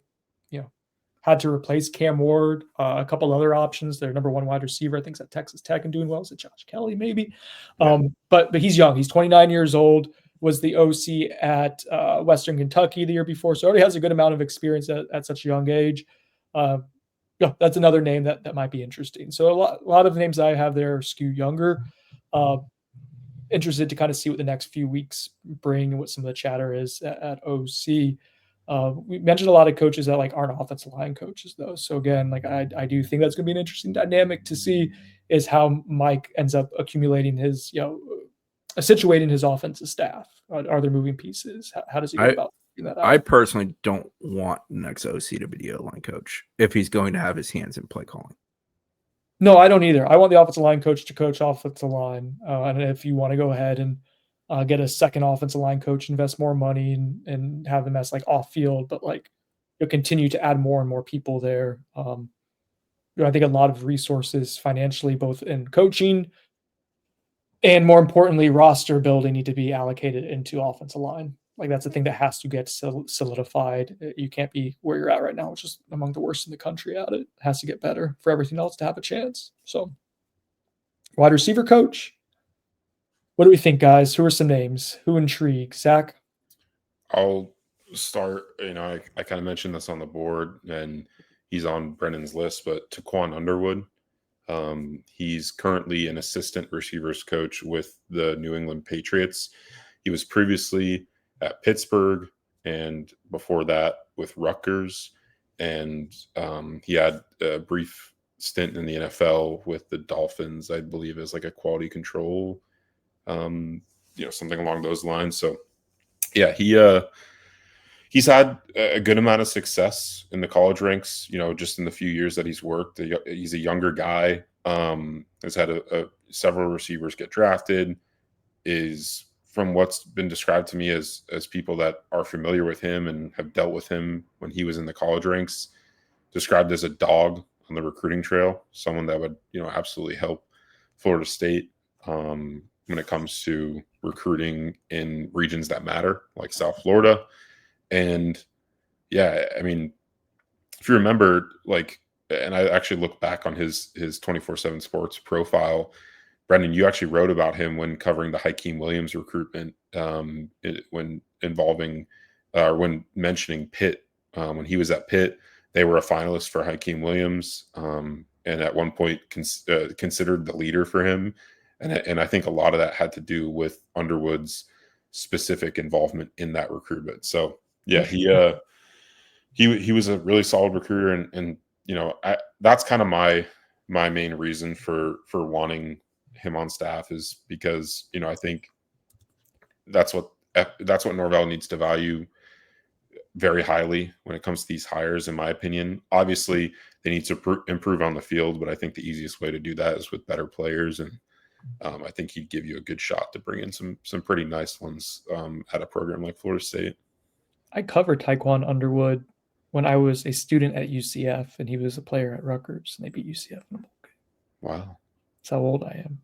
had to replace Cam Ward, a couple other options. Their number 1 wide receiver, I think, is at Texas Tech and doing well. Is it Josh Kelly, maybe? Yeah. But he's young. He's 29 years old. was the OC at Western Kentucky the year before, so already has a good amount of experience at such a young age. Yeah, that's another name that might be interesting. So a lot of the names I have there skew younger. Interested to kind of see what the next few weeks bring and what some of the chatter is at OC. We mentioned a lot of coaches that like aren't offensive line coaches though. So again, like I do think that's going to be an interesting dynamic to see is how Mike ends up accumulating his, situating his offensive staff. Are there moving pieces? How does he go about that out? I personally don't want the next OC to be the O-line coach if he's going to have his hands in play calling. No, I don't either. I want the offensive line coach to coach offensive line. And if you want to go ahead and get a second offensive line coach, invest more money and have them as like off field, but like you'll continue to add more and more people there. I think a lot of resources financially, both in coaching and more importantly, roster building need to be allocated into offensive line. Like that's the thing that has to get solidified. You can't be where you're at right now, which is among the worst in the country at it. It has to get better for everything else to have a chance. So wide receiver coach. What do we think, guys? Who are some names? Who intrigues? Zach? I'll start. I kind of mentioned this on the board, and he's on Brennan's list, but Taquan Underwood. He's currently an assistant receivers coach with the New England Patriots. He was previously at Pittsburgh, and before that with Rutgers. And he had a brief stint in the NFL with the Dolphins, I believe, as like a quality control, something along those lines. So, yeah, he's had a good amount of success in the college ranks, just in the few years that he's worked. He's a younger guy, has had several receivers get drafted, is from what's been described to me as people that are familiar with him and have dealt with him when he was in the college ranks, described as a dog on the recruiting trail, someone that would, absolutely help Florida State when it comes to recruiting in regions that matter, like South Florida. And yeah, I mean, if you remember, and I actually look back on his 24/7 Sports profile, Brendan, you actually wrote about him when covering the Hakeem Williams recruitment, when mentioning Pitt. When he was at Pitt, they were a finalist for Hakeem Williams, and at one point considered the leader for him. And I think a lot of that had to do with Underwood's specific involvement in that recruitment. So yeah, he was a really solid recruiter, and that's kind of my main reason for wanting him on staff is because I think that's what Norvell needs to value very highly when it comes to these hires, in my opinion. Obviously, they need to improve on the field, but I think the easiest way to do that is with better players, and I think he'd give you a good shot to bring in some pretty nice ones at a program like Florida State. I covered Taquan Underwood when I was a student at UCF, and he was a player at Rutgers, and they beat UCF in a bowl game. Wow. That's how old I am.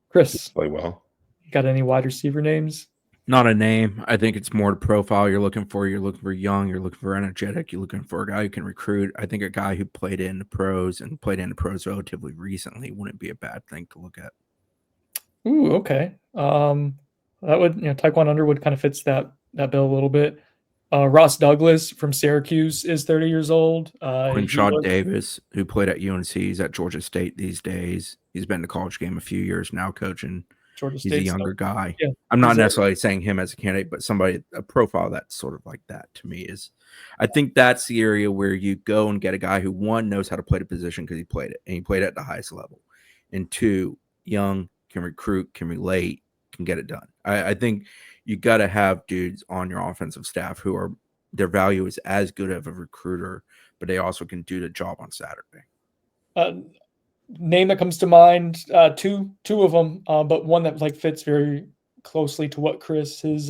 Chris, play well. You got any wide receiver names? Not a name. I think it's more the profile you're looking for. You're looking for young. You're looking for energetic. You're looking for a guy who can recruit. I think a guy who played in the pros relatively recently wouldn't be a bad thing to look at. Ooh, okay. That would, Taquan Underwood kind of fits that bill a little bit. Ross Douglas from Syracuse is 30 years old. Quinshaw Davis, who played at UNC, he's at Georgia State these days. He's been to college game a few years now coaching. Georgia State. He's a younger guy. Yeah. I'm not necessarily saying him as a candidate, but a profile that's sort of like that to me is, I think that's the area where you go and get a guy who, one, knows how to play the position because he played it, and he played at the highest level. And two, young, can recruit, can relate, can get it done. I think you got to have dudes on your offensive staff who are, their value is as good of a recruiter, but they also can do the job on Saturday. Name that comes to mind, two of them, but one that fits very closely to what Chris is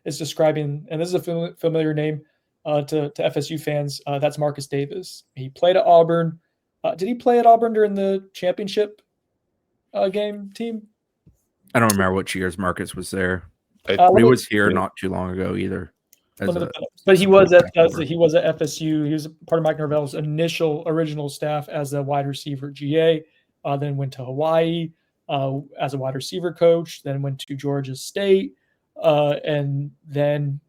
describing, and this is a familiar name to FSU fans. That's Marcus Davis. He played at Auburn. Did he play at Auburn during the championship game team? I don't remember which years Marcus was there. He was here not too long ago either. But he was at FSU. He was part of Mike Norvell's original staff as a wide receiver GA. Then went to Hawaii. as a wide receiver coach, then went to Georgia State, and then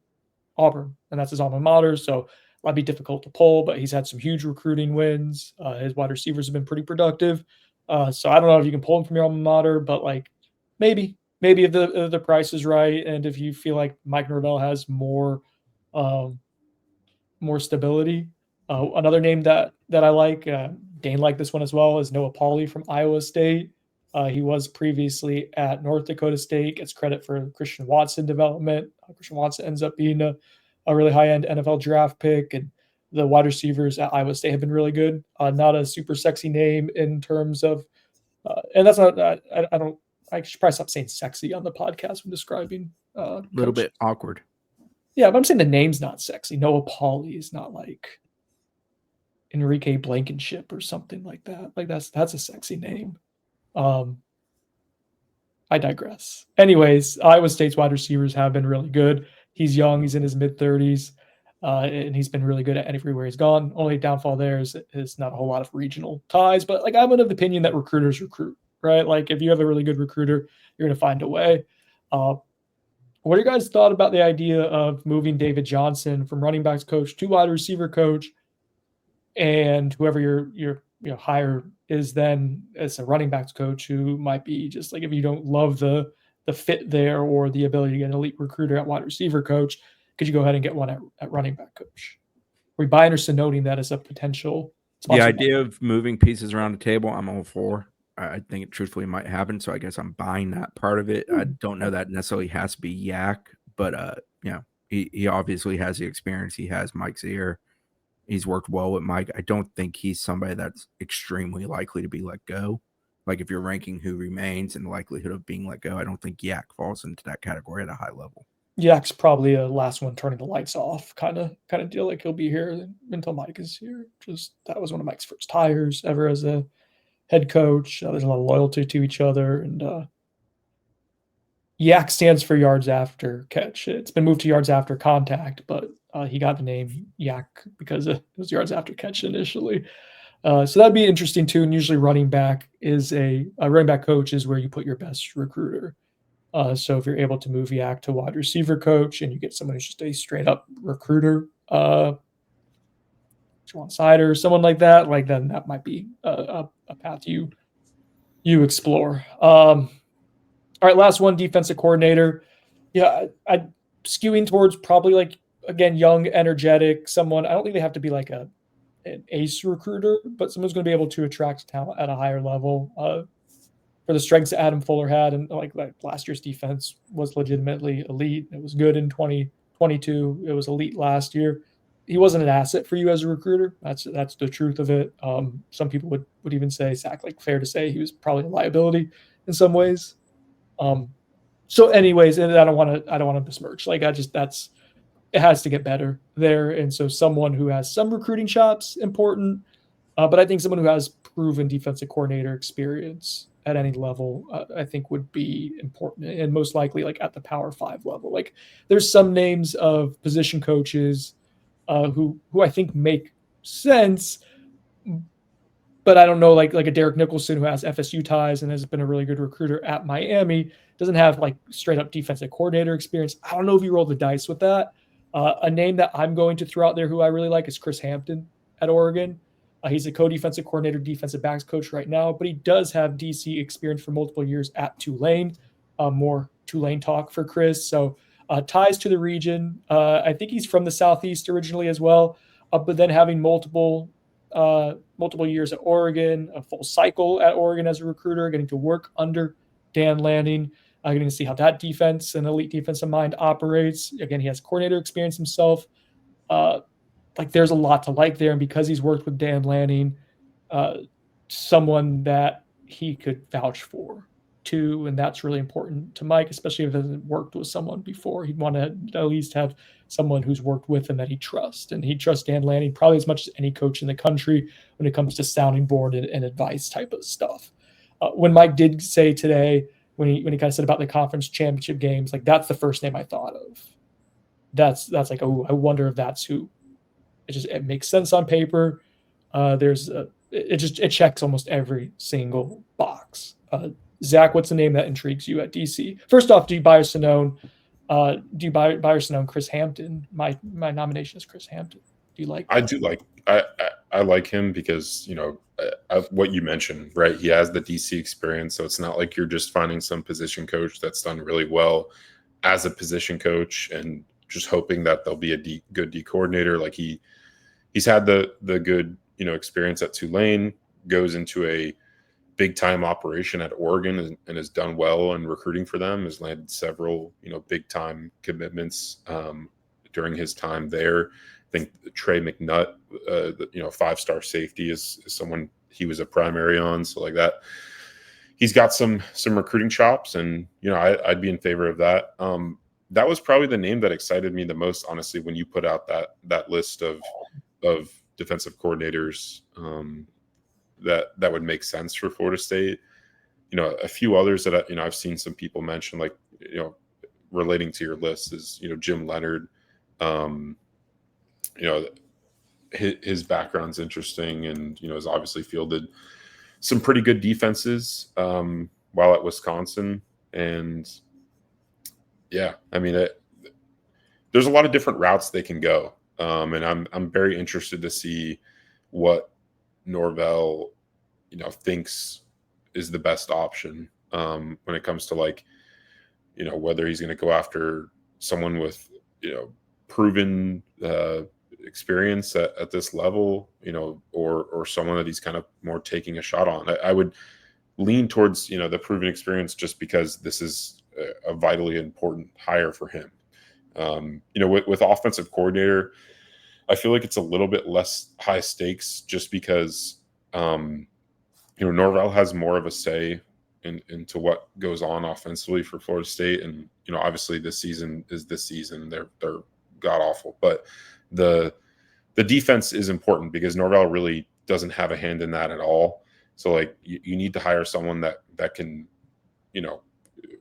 Auburn, and that's his alma mater. So might be difficult to pull, but he's had some huge recruiting wins. His wide receivers have been pretty productive. So I don't know if you can pull him from your alma mater, but like maybe if the price is right, and if you feel like Mike Norvell has um, more stability. Another name that I like, Dane liked this one as well, is Noah Pauley from Iowa State. He was previously at North Dakota State, gets credit for Christian Watson development. Christian Watson ends up being a really high-end NFL draft pick, and the wide receivers at Iowa State have been really good. Not a super sexy name in terms of, and that's not, I don't, I should probably stop saying sexy on the podcast when describing. A little bit awkward. Yeah, but I'm saying the name's not sexy. Noah Pauley is not like Enrique Blankenship or something like that. Like that's a sexy name. I digress. Anyways, Iowa State's wide receivers have been really good. He's young. He's in his mid-30s, and he's been really good at everywhere he's gone. Only downfall there is not a whole lot of regional ties. But like I'm of the opinion that recruiters recruit, right? Like if you have a really good recruiter, you're going to find a way. What are you guys thought about the idea of moving David Johnson from running backs coach to wide receiver coach, and whoever your hire is then as a running backs coach, who might be just like, if you don't love the fit there or the ability to get an elite recruiter at wide receiver coach, could you go ahead and get one at running back coach? Are we buying or noting that as a potential? The idea of moving pieces around the table, I'm all for. I think it truthfully might happen, so I guess I'm buying that part of it. I don't know that necessarily has to be Yak, but he obviously has the experience. He has Mike's ear. He's worked well with Mike. I don't think he's somebody that's extremely likely to be let go. Like if you're ranking who remains and the likelihood of being let go, I don't think Yak falls into that category at a high level. Yak's probably a last one turning the lights off kind of deal. Like he'll be here until Mike is here. Just that was one of Mike's first hires ever as a head coach. There's a lot of loyalty to each other, and Yak stands for yards after catch. It's been moved to yards after contact, but he got the name Yak because it was yards after catch initially. So that'd be interesting too. And usually running back is a running back coach is where you put your best recruiter. So if you're able to move Yak to wide receiver coach and you get someone who's just a straight up recruiter, Juwan Sider, someone like that, like then that might be a path you explore. All right, last one, defensive coordinator. Yeah, I skewing towards probably like, again, young, energetic, someone. I don't think they have to be like an ace recruiter, but someone's going to be able to attract talent at a higher level. For the strengths that Adam Fuller had, and like last year's defense was legitimately elite. It was good in 2022. It was elite last year. He wasn't an asset for you as a recruiter. That's the truth of it. Some people would even say, Zach, like fair to say, he was probably a liability in some ways. So anyways, and I don't want to besmirch. Like it has to get better there. And so someone who has some recruiting chops, important. But I think someone who has proven defensive coordinator experience at any level, I think would be important, and most likely like at the Power 5 level. Like there's some names of position coaches who I think make sense, but I don't know, like a Derek Nicholson who has FSU ties and has been a really good recruiter at Miami, doesn't have like straight up defensive coordinator experience. I don't know if you roll the dice with that. A name that I'm going to throw out there who I really like is Chris Hampton at Oregon. He's a co-defensive coordinator, defensive backs coach right now, but he does have DC experience for multiple years at Tulane. More Tulane talk for Chris. So ties to the region. I think he's from the Southeast originally as well, but then having multiple years at Oregon, a full cycle at Oregon as a recruiter, getting to work under Dan Lanning, getting to see how that defense and elite defensive mind operates. Again, he has coordinator experience himself. Like there's a lot to like there, and because he's worked with Dan Lanning, someone that he could vouch for too, and that's really important to Mike, especially if he hasn't worked with someone before. He'd want to at least have someone who's worked with him that he trusts, and he trusts Dan Lanning probably as much as any coach in the country when it comes to sounding board and advice type of stuff. When Mike did say today, when he kind of said about the conference championship games, like that's the first name I thought of. That's like, oh, I wonder if that's who. It makes sense on paper. It checks almost every single box. Zach, what's the name that intrigues you at DC? First off, do you buy or Sonnone? Do you buy or Sonnone Chris Hampton? My nomination is Chris Hampton. Do you like that? I do like I like him because what you mentioned, right? He has the DC experience, so it's not like you're just finding some position coach that's done really well as a position coach and just hoping that they'll be a good D coordinator. Like he's had the good experience at Tulane, goes into a big time operation at Oregon and has done well in recruiting for them. Has landed several big time commitments during his time there. I think Trey McNutt, 5-star safety, is someone he was a primary on. So like that, he's got some recruiting chops, and I'd be in favor of that. That was probably the name that excited me the most, honestly, when you put out that list of defensive coordinators that would make sense for Florida State. A few others that I've seen some people mention, like relating to your list, is Jim Leonard. His background's interesting, and has obviously fielded some pretty good defenses while at Wisconsin. And yeah, I mean, there's a lot of different routes they can go, and I'm very interested to see what Norvell thinks is the best option when it comes to whether he's going to go after someone with proven experience at this level, or someone that he's kind of more taking a shot on. I would lean towards the proven experience, just because this is a vitally important hire for him. With offensive coordinator, I feel like it's a little bit less high stakes, just because Norvell has more of a say into what goes on offensively for Florida State. And obviously this season is this season. They're god awful, but the defense is important because Norvell really doesn't have a hand in that at all. So you need to hire someone that can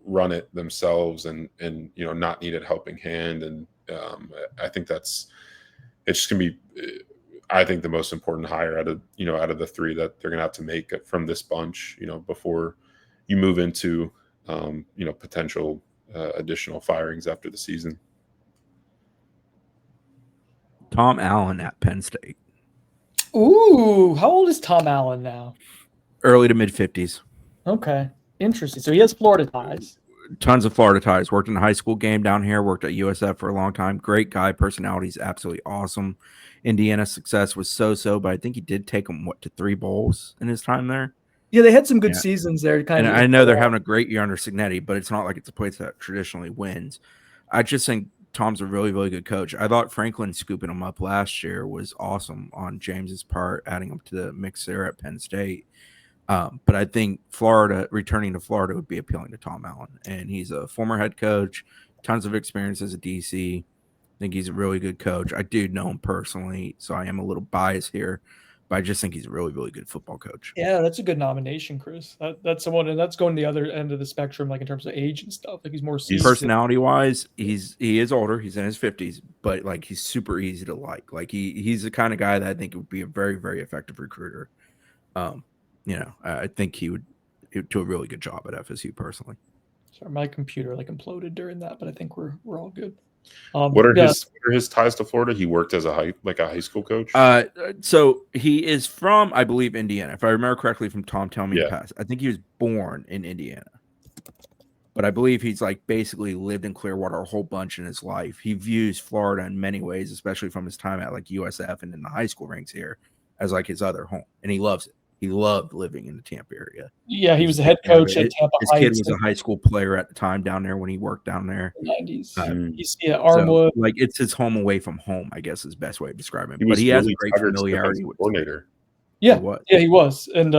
run it themselves and not need a helping hand. And I think it's just gonna be I think the most important hire out of the three that they're gonna have to make from this bunch, before you move into potential additional firings after the season. Tom Allen at Penn State. Ooh, how old is Tom Allen now? Early to mid 50s. Okay, interesting. So he has Florida ties. Tons of Florida ties. Worked in the high school game down here. Worked at USF for a long time. Great guy. Personality's absolutely awesome. Indiana's success was so, but I think he did take them to 3 bowls in his time there. Yeah, they had some good seasons there. And I know they're having a great year under Signetti, but it's not like it's a place that traditionally wins. I just think Tom's a really, really good coach. I thought Franklin scooping him up last year was awesome on James's part, adding him to the mix there at Penn State. But I think returning to Florida would be appealing to Tom Allen. And he's a former head coach, tons of experience as a DC. I think he's a really good coach. I do know him personally, so I am a little biased here, but I just think he's a really, really good football coach. Yeah, that's a good nomination, Chris. That's someone, and that's going the other end of the spectrum, like in terms of age and stuff. Like he's more personality wise. He is older. He's in his 50s, but he's super easy to like. He's the kind of guy that I think would be a very, very effective recruiter. I think he would do a really good job at FSU personally. Sorry, my computer imploded during that, but I think we're all good. What are his ties to Florida? He worked as a high school coach. So he is from, I believe, Indiana. If I remember correctly from Tom telling me in the past, I think he was born in Indiana. But I believe he's basically lived in Clearwater a whole bunch in his life. He views Florida in many ways, especially from his time at USF and in the high school ranks here, as his other home, and he loves it. He loved living in the Tampa area. Yeah, he was a head coach at Tampa His kid was a high school player at the time down there when he worked down there. In the 90s. You see Armwood. So, it's his home away from home, I guess is the best way of describing it. But he has a great familiarity with coordinator. Yeah, he was. And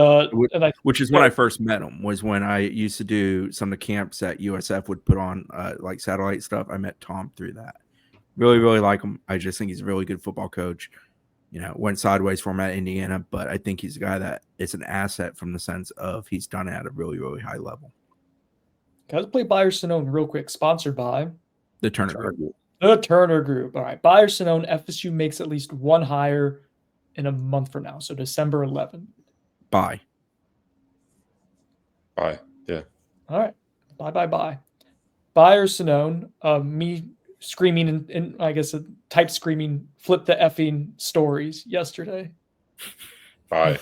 which is when I first met him, was when I used to do some of the camps that USF would put on satellite stuff. I met Tom through that. Really, really like him. I just think he's a really good football coach. Went sideways for him at Indiana, but I think he's a guy that is an asset from the sense of he's done it at a really, really high level. Let's play Buy or Sonnone real quick. Sponsored by the Turner Group. The Turner Group. All right. Buy or Sonnone, FSU makes at least one hire in a month from now. So December 11th. Buy. Yeah. All right. Bye. Bye or Sonone. Me screaming and I guess type screaming, flip the effing stories yesterday. Bye.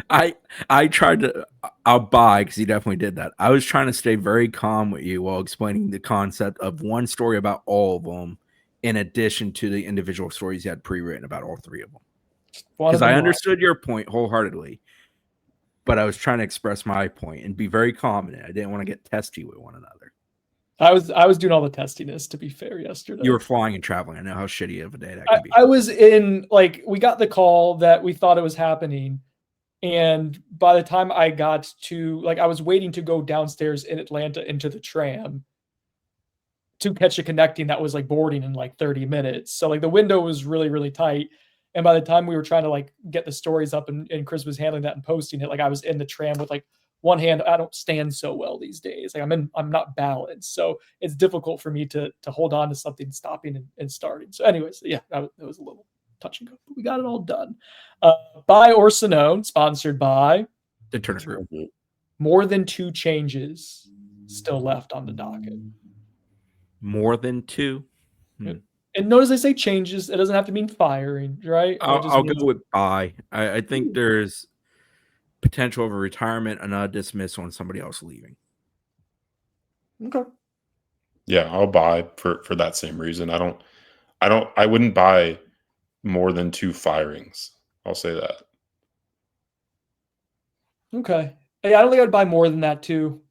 I tried to. I'll buy because he definitely did that. I was trying to stay very calm with you while explaining the concept of one story about all of them, in addition to the individual stories you had pre-written about all three of them. Because I understood your point wholeheartedly, but I was trying to express my point and be very confident. I didn't want to get testy with one another. I was doing all the testiness, to be fair, yesterday. You were flying and traveling. I know how shitty of a day that can be. I was in, like, we got the call that we thought it was happening. And by the time I got to, like, I was waiting to go downstairs in Atlanta into the tram to catch a connecting that was like boarding in like 30 minutes. So like the window was really, really tight. And by the time we were trying to like get the stories up and Chris was handling that and posting it, like I was in the tram with like one hand. I don't stand so well these days. Like I'm not balanced. So it's difficult for me to hold on to something stopping and starting. So anyways, yeah, that was a little touch and go, but we got it all done. By or Sonone, sponsored by The Turner Group. More than 2 changes still left on the docket. More than 2. And notice I say changes. It doesn't have to mean firing, right? I'll go with buy. I think there's potential of a retirement and a dismissal and somebody else leaving. Okay. Yeah, I'll buy for that same reason. I wouldn't buy more than 2 firings. I'll say that. Okay. Yeah, I don't think I'd buy more than that too.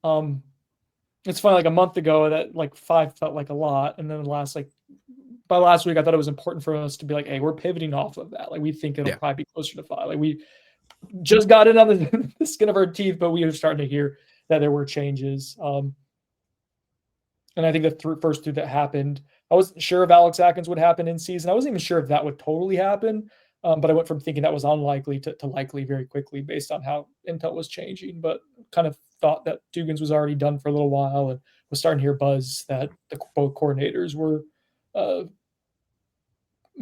It's funny, like a month ago that like 5 felt like a lot. And then by last week, I thought it was important for us to be like, hey, we're pivoting off of that. Like we think it'll probably be closer to 5. Like we just got it on the skin of our teeth, but we were starting to hear that there were changes. And I think the first 2 that happened, I wasn't sure if Alex Atkins would happen in season. I wasn't even sure if that would totally happen. But I went from thinking that was unlikely to likely very quickly based on how Intel was changing. But kind of thought that Dugans was already done for a little while and was starting to hear buzz that both coordinators were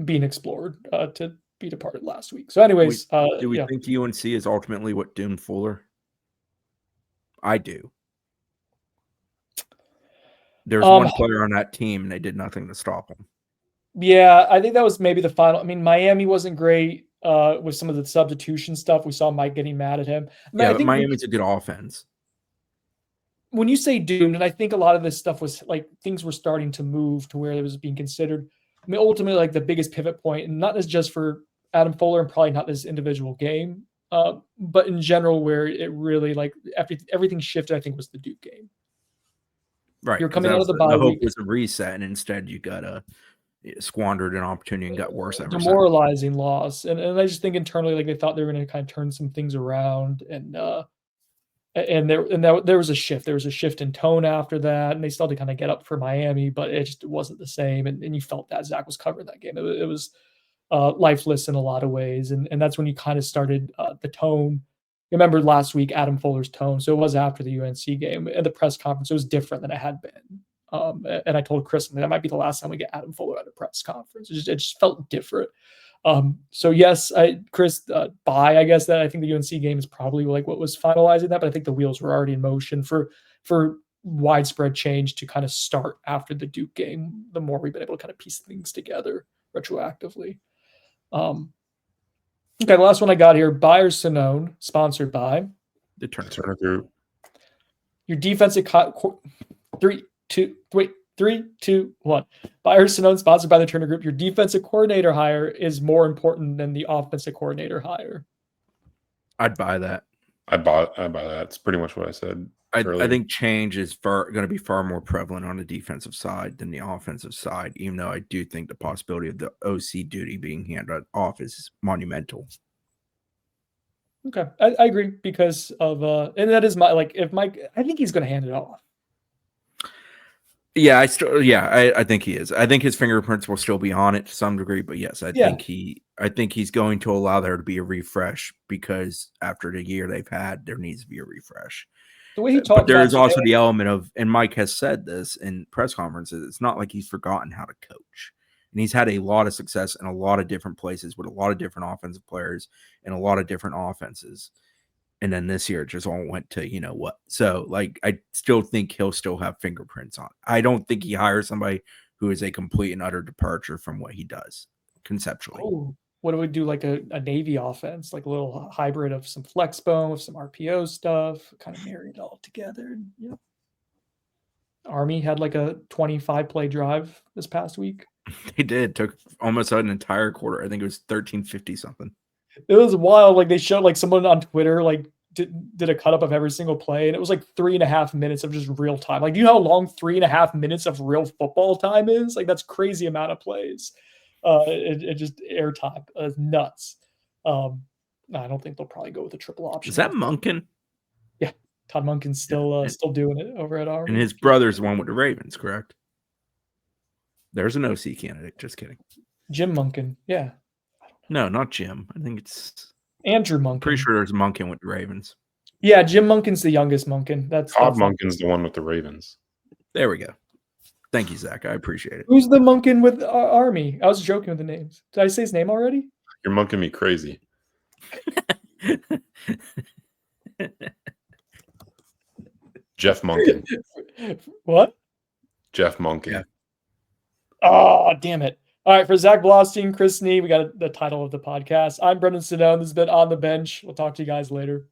being explored to be departed last week. So anyways. Do we think UNC is ultimately what doomed Fuller? I do. There's one player on that team and they did nothing to stop him. Yeah, I think that was maybe the final. I mean, Miami wasn't great with some of the substitution stuff. We saw Mike getting mad at him. I think Miami's a good offense. When you say doomed, and I think a lot of this stuff was like things were starting to move to where it was being considered. I mean, ultimately, like the biggest pivot point, and not as just for Adam Fuller and probably not this individual game, but in general, where it really like after everything shifted, I think was the Duke game. Right. You're coming out of the bye week. The hope was a reset, and instead you got squandered an opportunity and got worse. Demoralizing loss, and I just think internally, like they thought they were going to kind of turn some things around, and there was a shift. There was a shift in tone after that, and they still had to kind of get up for Miami, but it just wasn't the same. And you felt that Zach was covering that game. It was lifeless in a lot of ways, and that's when you kind of started the tone. Remember last week, Adam Fuller's tone. So it was after the UNC game at the press conference. It was different than it had been. And I told Chris that might be the last time we get Adam Fuller at a press conference. It just felt different. So yes, Chris, I guess that I think the UNC game is probably like what was finalizing that, but I think the wheels were already in motion for widespread change to kind of start after the Duke game. The more we've been able to kind of piece things together retroactively. Okay, the last one I got here, buy or Sonone, sponsored by the Turner Group. Your defensive 3, 2, 1. Buy or Sonone, sponsored by the Turner Group. Your defensive coordinator hire is more important than the offensive coordinator hire. I'd buy that. I buy that. It's pretty much what I said. I think change is going to be far more prevalent on the defensive side than the offensive side, even though I do think the possibility of the OC duty being handed off is monumental. Okay, I agree because of and that is I think he's going to hand it off. Yeah, I think he is. I think his fingerprints will still be on it to some degree, but yes, I think he's going to allow there to be a refresh because after the year they've had, there needs to be a refresh. The way he talked, but there is also the element of, and Mike has said this in press conferences, it's not like he's forgotten how to coach. And he's had a lot of success in a lot of different places with a lot of different offensive players and a lot of different offenses. And then this year it just all went to you know what. So like I still think he'll still have fingerprints on. I don't think he hires somebody who is a complete and utter departure from what he does conceptually. Oh, what do we do? Like a Navy offense, like a little hybrid of some flex bone with some RPO stuff, kind of marry it all together. Yeah. Army had like a 25 play drive this past week. They did. Took almost an entire quarter. I think it was 1350 something. It was wild. Like they showed like someone on Twitter like did a cut up of every single play, and it was like 3.5 minutes of just real time. Like, do you know how long 3.5 minutes of real football time is? Like that's crazy amount of plays. It just airtime is nuts. I don't think they'll probably go with a triple option. Is that Monken? Yeah, Todd Monken's still doing it over at Army. And his brother's the one with the Ravens, correct? There's an OC candidate. Just kidding. Jim Monken. Yeah. No, not Jim. I think it's Andrew Monken. Pretty sure there's Monken with the Ravens. Yeah, Jim Monken's the youngest Monken. Todd Monken's the one with the Ravens. There we go. Thank you, Zach. I appreciate it. Who's the Monken with Army? I was joking with the names. Did I say his name already? You're monking me crazy. Jeff Monken. What? Jeff Monken. Yeah. Oh, damn it. All right, for Zach Blostein, Chris Nee, we got the title of the podcast. I'm Brendan Sedone. This has been On the Bench. We'll talk to you guys later.